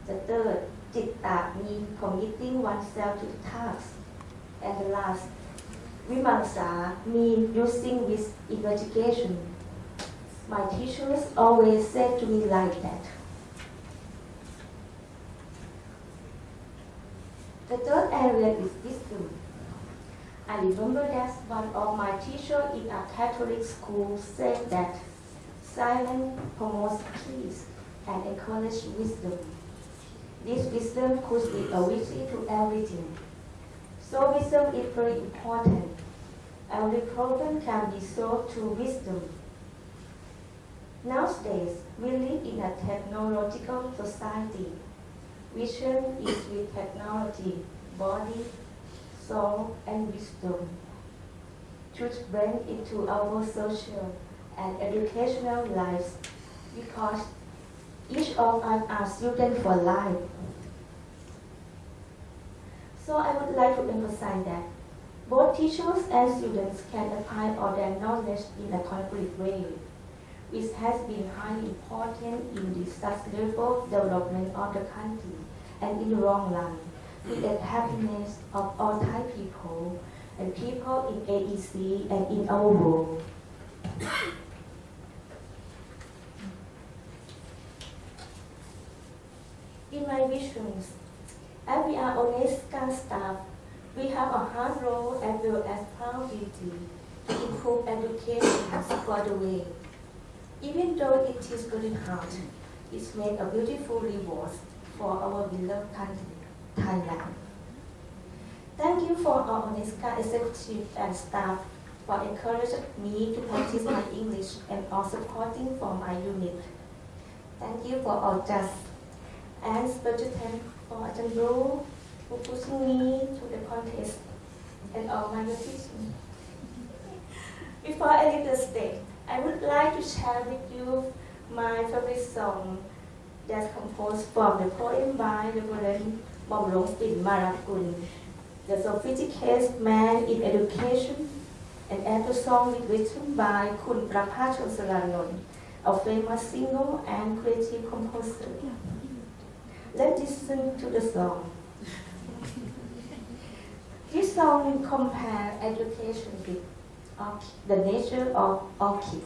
The third, Citta means committing oneself to the task. And the last, Vimamsa means using with investigation. My teachers always said to me like that. The third area is wisdom. I remember that one of my teachers in a Catholic school said that silence promotes peace and encourages wisdom. This wisdom could be a key to everything. So wisdom is very important. Every problem can be solved through wisdom. Nowadays, we live in a technological society. Vision is with technology, body, soul, and wisdom should blend into our social and educational lives because each of us are students for life. So I would like to emphasize that both teachers and students can apply all their knowledge in a concrete way, which has been highly important in the sustainable development of the country and in the long run, with the happiness of all Thai people and people in AEC and in our world. In my visions, as we are ONESQA staff, we have a hard role as well as proud duty to improve education for the way. Even though it is very hard, it makes a beautiful reward for our beloved country, Thailand. Thank you for our ONESQA executive and staff for encouraging me to practice my English and all supporting for my unit. Thank you for all just and special thanks for Ajahn Bru for pushing me to the contest and all my teaching. Before I leave the stage, I would like to share with you my favorite song that's composed from the poem by Reverend Bomrongspin Marakun, The Sophisticated Man in Education, and after song is written by Kun Prapachon Saranon, a famous singer and creative composer. Let's listen to the song. This song compares education with the nature of orchid.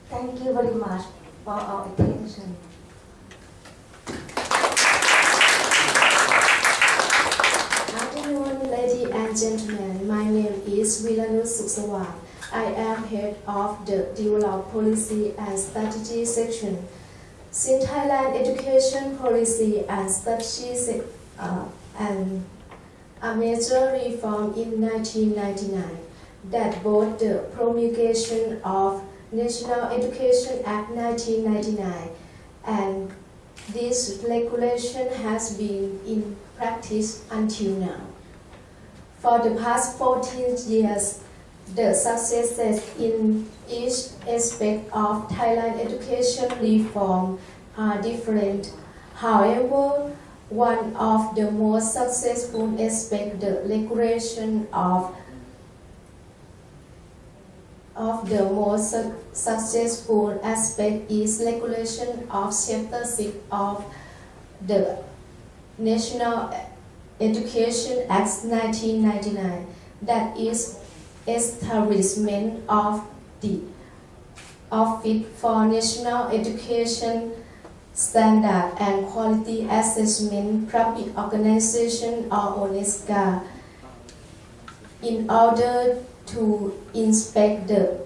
Thank you very much for our attention. Afternoon, ladies and gentlemen. My name is Vilanus Suksawat. I am head of the Development Policy and Strategy section. Since Thailand Education Policy and Strategy and a major reform in 1999 that both the promulgation of National Education Act 1999 and this regulation has been in practice until now. For the past 14 years, the successes in each aspect of Thailand education reform are different. However, one of the most successful aspects, the regulation of the most successful aspect is regulation of Chapter 6 of the National Education Act 1999, that is establishment of the Office for National Education Standard and Quality Assessment Public Organization or ONESQA in order to inspect the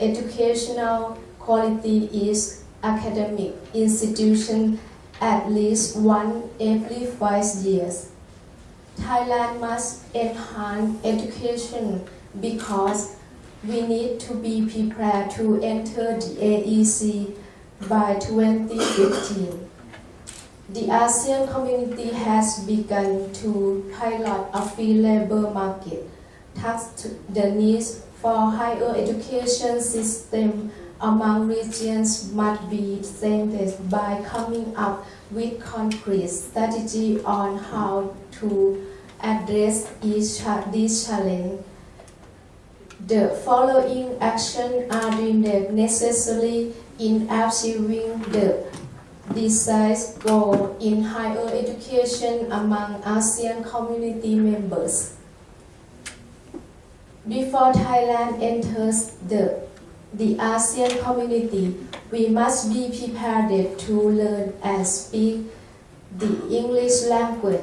educational quality is academic institution at least once every 5 years. Thailand must enhance education because we need to be prepared to enter the AEC by 2015. The ASEAN community has begun to pilot a free labor market. Thus, the needs for higher education system among regions must be strengthened by coming up with concrete strategy on how to address this challenge. The following actions are deemed necessary in achieving the desired goal in higher education among ASEAN community members. Before Thailand enters the the ASEAN community, we must be prepared to learn and speak the English language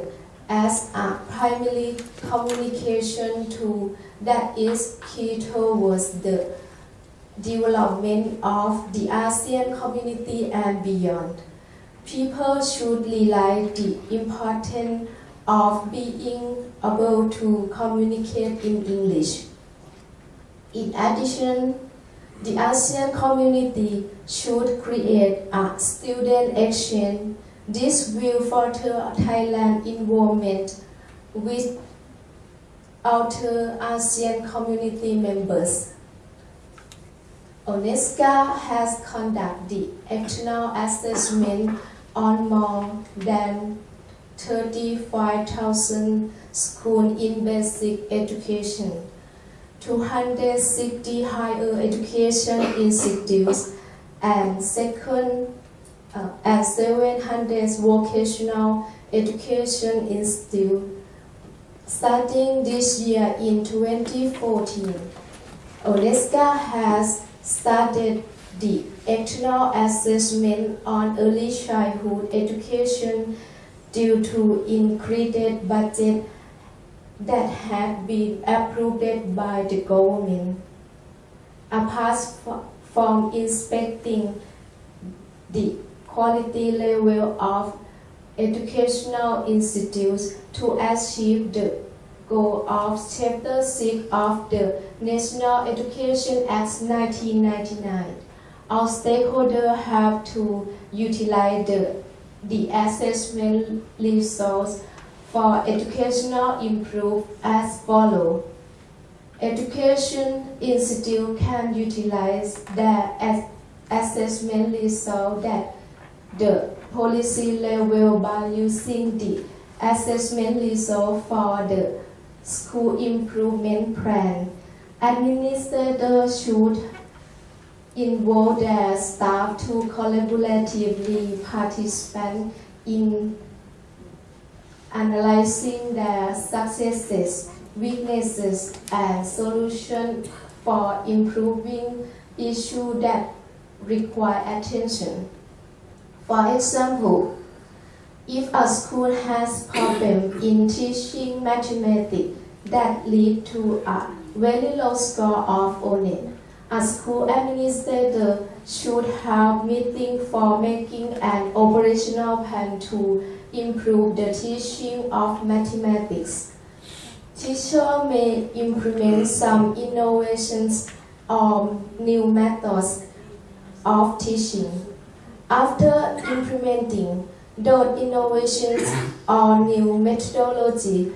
as a primary communication tool that is key towards the development of the ASEAN community and beyond. People should realize the importance of being able to communicate in English. In addition, the ASEAN community should create a student exchange. This will foster Thailand's involvement with outer ASEAN community members. ONESQA has conducted the external assessment on more than 35,000 schools in basic education, 260 higher education institutes, and 700 vocational education institutes. Starting this year in 2014, ONESQA has started the external assessment on early childhood education due to increased budget that had been approved by the government. Apart from inspecting the quality level of educational institutes to achieve the goal of Chapter 6 of the National Education Act 1999, all stakeholders have to utilize the assessment results for educational improvement as follows. Education institute can utilize their assessment results at the policy level by using the assessment result for the school improvement plan. Administrators should involve their staff to collaboratively participate in analyzing their successes, weaknesses, and solutions for improving issues that require attention. For example, if a school has problems in teaching mathematics that lead to a very low score of ONET, a school administrator should have meeting for making an operational plan to improve the teaching of mathematics. Teachers may implement some innovations or new methods of teaching. After implementing those innovations or new methodology,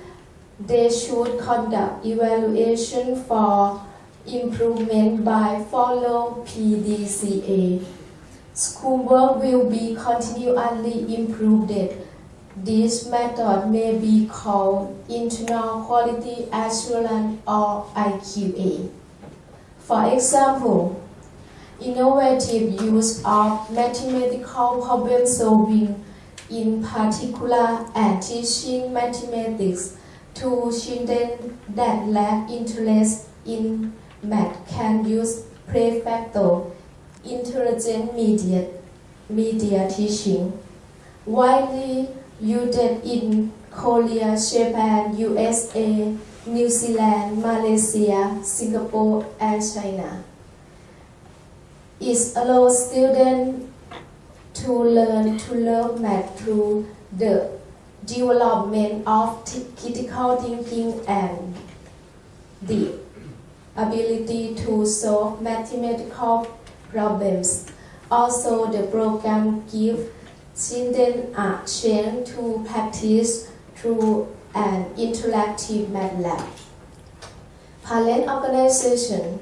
they should conduct evaluation for improvement by follow PDCA. Schoolwork will be continually improved. This method may be called internal quality assurance or IQA. For example, innovative use of mathematical problem solving, in particular, and teaching mathematics to children that lack interest in math can use prefacto intelligent media teaching, widely used in Korea, Japan, USA, New Zealand, Malaysia, Singapore, and China. It allows students to learn to love math through the development of critical thinking and the ability to solve mathematical problems. Also, the program gives children a chance to practice through an interactive math lab. Parent organizations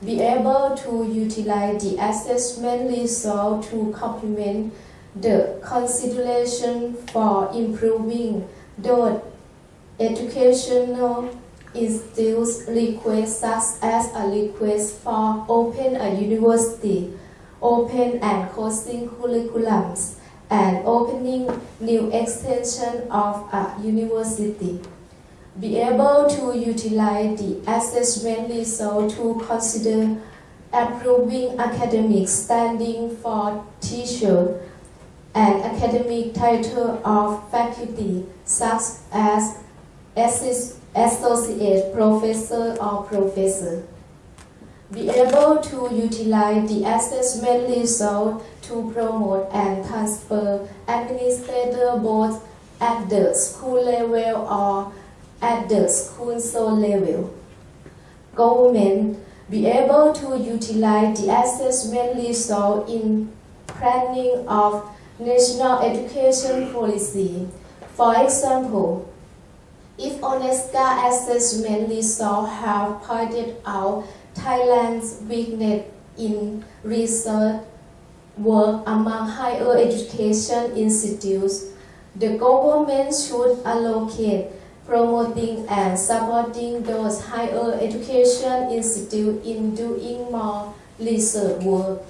be able to utilize the assessment result to complement the consideration for improving those educational institutes requests, such as a request for open a university, open and closing curriculums, and opening new extension of a university. Be able to utilize the assessment result to consider improving academic standing for teachers, and academic title of faculty such as associate professor or professor. Be able to utilize the assessment result to promote and transfer administrator both at the school level or at the school zone level. Government be able to utilize the assessment result in planning of national education policy. For example, if ONESQA assessment results have pointed out Thailand's weakness in research work among higher education institutes, the government should allocate promoting and supporting those higher education institutes in doing more research work.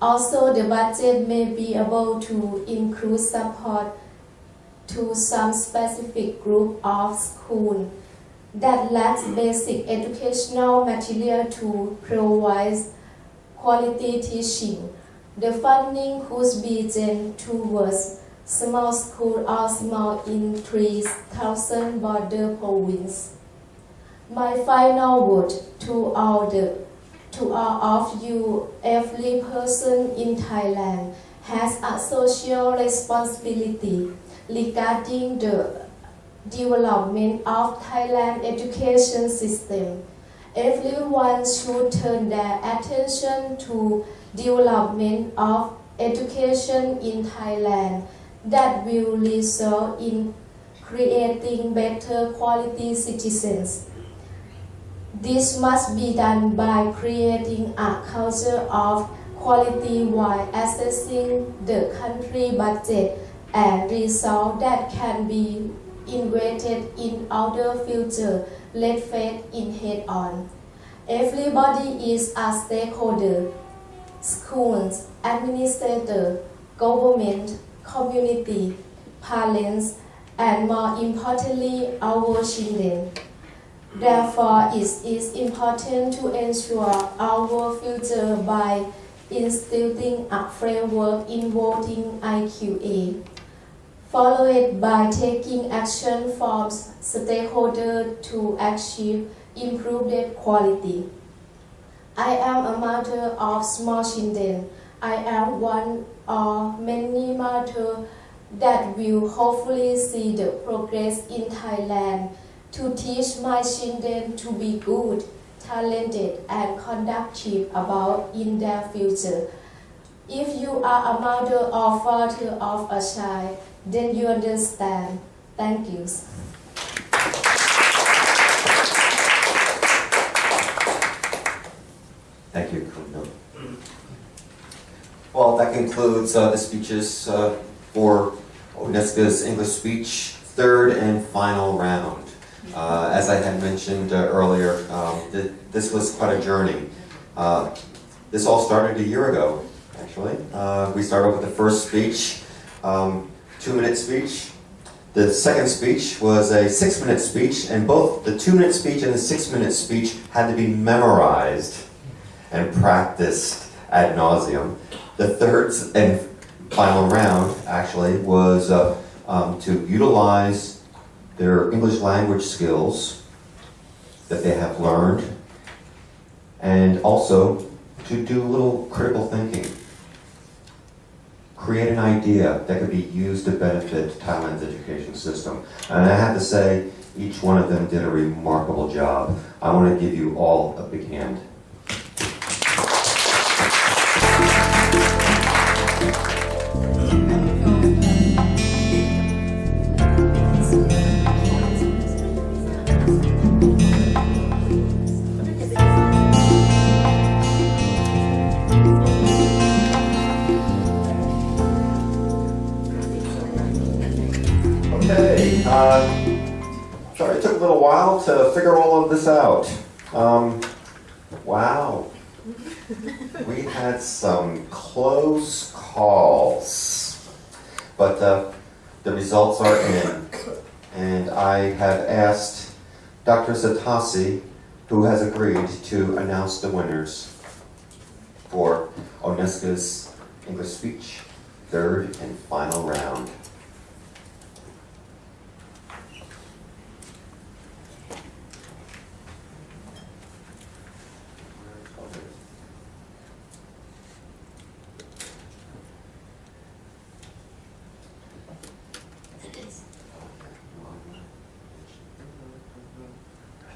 Also, the budget may be able to include support to some specific group of schools that lacks basic educational material to provide quality teaching. The funding could be sent towards small schools or small in 3,000 border provinces. My final word to all of you, every person in Thailand has a social responsibility regarding the development of Thailand education system. Everyone should turn their attention to development of education in Thailand that will result in creating better quality citizens. This must be done by creating a culture of quality while assessing the country budget and results that can be invested in our future. Let's face it head on. Everybody is a stakeholder: schools, administrators, government, community, parents, and more importantly, our children. Therefore, it is important to ensure our future by instilling a framework involving IQA, followed by taking action from stakeholders to achieve improved quality. I am a mother of small children. I am one of many mothers that will hopefully see the progress in Thailand to teach my children to be good, talented, and conducive about in their future. If you are a mother or father of a child, then you understand. Thank you. Thank you, Kumno. Well, that concludes the speeches for ONESQA's English speech third and final round. As I had mentioned earlier, this was quite a journey. This all started a year ago, actually. We started with the first speech, 2-minute speech. The second speech was a 6-minute speech, and both the 2-minute speech and the 6-minute speech had to be memorized and practiced ad nauseum. The third and final round, actually, was to utilize their English language skills that they have learned, and also to do a little critical thinking. Create an idea that could be used to benefit Thailand's education system. And I have to say, each one of them did a remarkable job. I want to give you all a big hand. Sorry, it took a little while to figure all of this out. Wow. We had some close calls. But the results are in. And I have asked Dr. Satasi, who has agreed to announce the winners. for ONESQA's English speech, third and final round.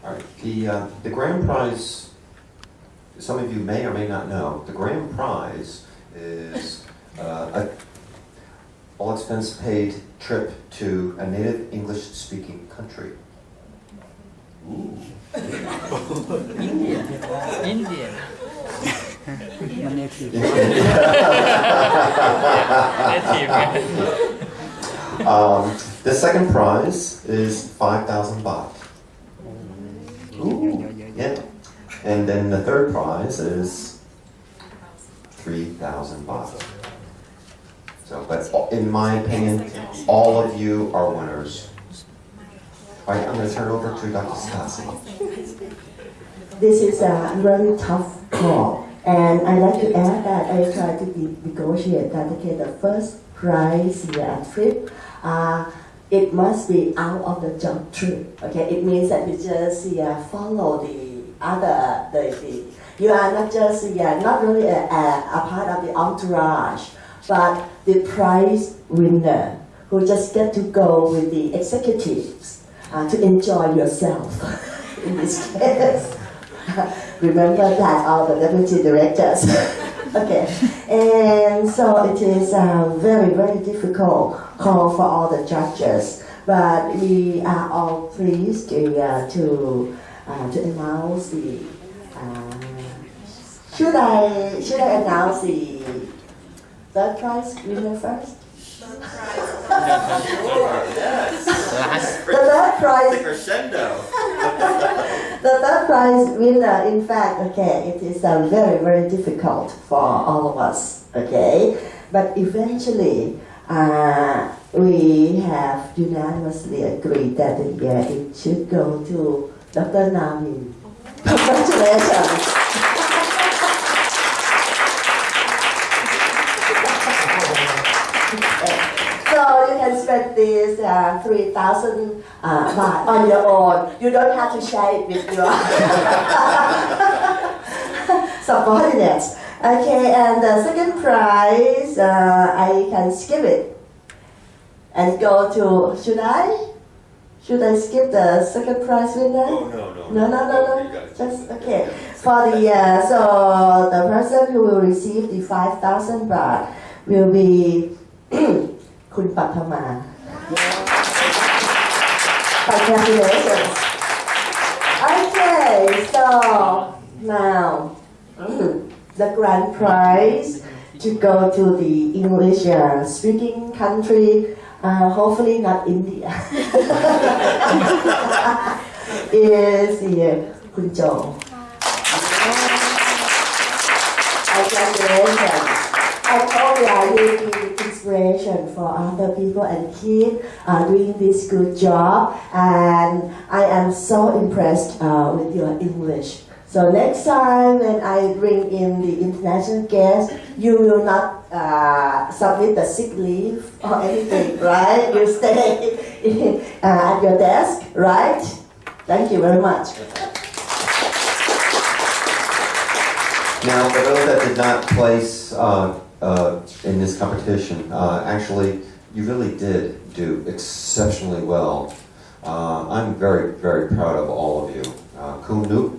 All right, the grand prize, some of you may or may not know, the grand prize is a all expense paid trip to a native English speaking country. Ooh. India. The second prize is 5,000 baht. Ooh, yeah. And then the third prize is 3,000 baht. So, but in my opinion, all of you are winners. All right, I'm going to turn it over to Dr. Stasi. This is a very tough call, and I'd like to add that I tried to negotiate that the first prize trip, it must be out of the job trip. Okay, it means that you just follow the other you are not just not really a part of the entourage, but the prize winner who just get to go with the executives to enjoy yourself. In this case, remember that all the deputy directors. Okay, and so it is a very, very difficult call for all the judges, but we are all pleased to announce the. Should I announce the third prize winner first? The third prize. Crescendo. The third prize winner, in fact, okay, it is very, very difficult for all of us, okay? But eventually, we have unanimously agreed that it should go to Dr. Namin. Congratulations. So you can spend this 3,000 baht on your own. You don't have to share it with your subordinates. Okay, and the second prize, I can skip it and go to. Should I skip the second prize winner? Oh, no. No. Just okay. For the so the person who will receive the 5,000 baht will be คุณปัทมา Congratulations. Okay, so now the grand prize to go to the English speaking country, hopefully not India, is คุณโจ Congratulations. I hope you will be inspiration for other people and keep doing this good job. And I am so impressed with your English. So next time when I bring in the international guests, you will not submit the sick leave or anything, right? You stay at your desk, right? Thank you very much. Now, for those that did not place in this competition, actually, you really did do exceptionally well. I'm very, very proud of all of you. Kun Nut,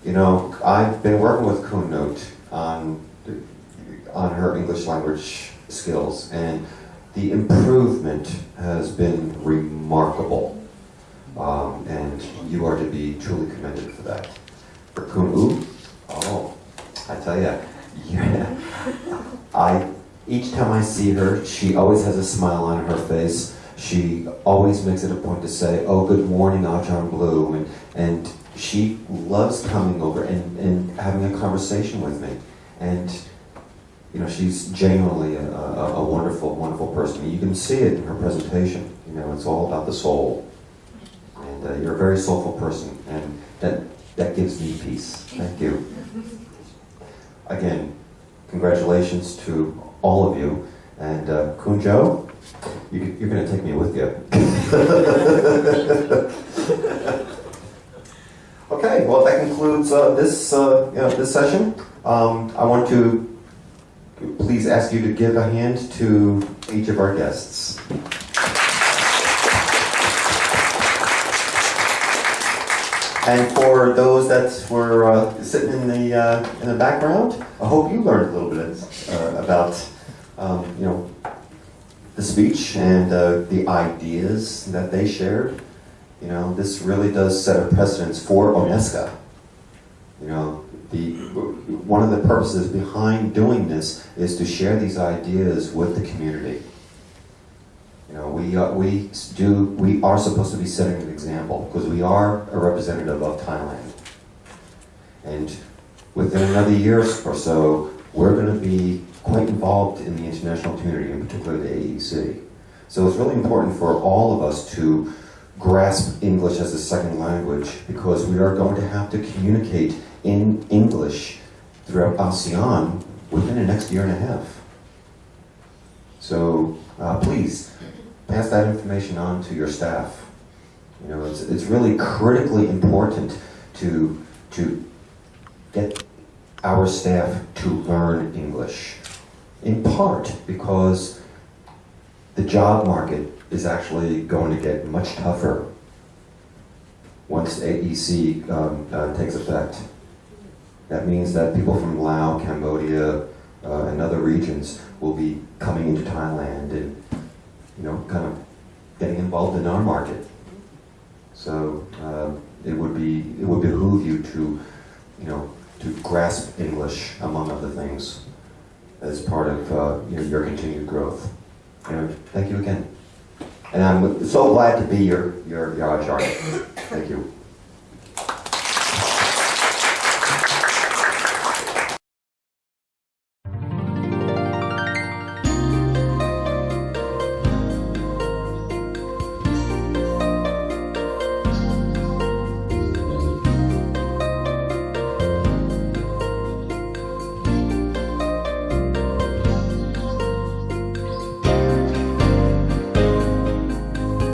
you know, I've been working with Kun Nut on her English language skills, and the improvement has been remarkable. And you are to be truly commended for that. For Kun Nut, oh, I tell you, yeah, each time I see her, she always has a smile on her face. She always makes it a point to say, "Oh, good morning, Ajahn Blue," and she loves coming over and having a conversation with me. And you know, she's genuinely a wonderful, wonderful person. You can see it in her presentation. You know, it's all about the soul, and you're a very soulful person, and that gives me peace. Thank you. again, congratulations to all of you. And Kunjo, you're going to take me with you. Okay, well, that concludes this session. I want to please ask you to give a hand to each of our guests. And for those that were sitting in the background, I hope you learned a little bit about the speech and the ideas that they shared. This really does set a precedence for ONESQA. One of the purposes behind doing this is to share these ideas with the community. We are supposed to be setting an example because we are a representative of Thailand. And within another year or so, we're going to be quite involved in the international community, in particular the AEC. So it's really important for all of us to grasp English as a second language because we are going to have to communicate in English throughout ASEAN within the next year and a half. So please pass that information on to your staff. It's really critically important to get our staff to learn English, in part because the job market is actually going to get much tougher once AEC takes effect. That means that people from Laos, Cambodia, and other regions will be coming into Thailand and kind of getting involved in our market. So it would behoove you to grasp English, among other things, as part of your continued growth. Thank you again. And I'm so glad to be your Yajjar. Thank you.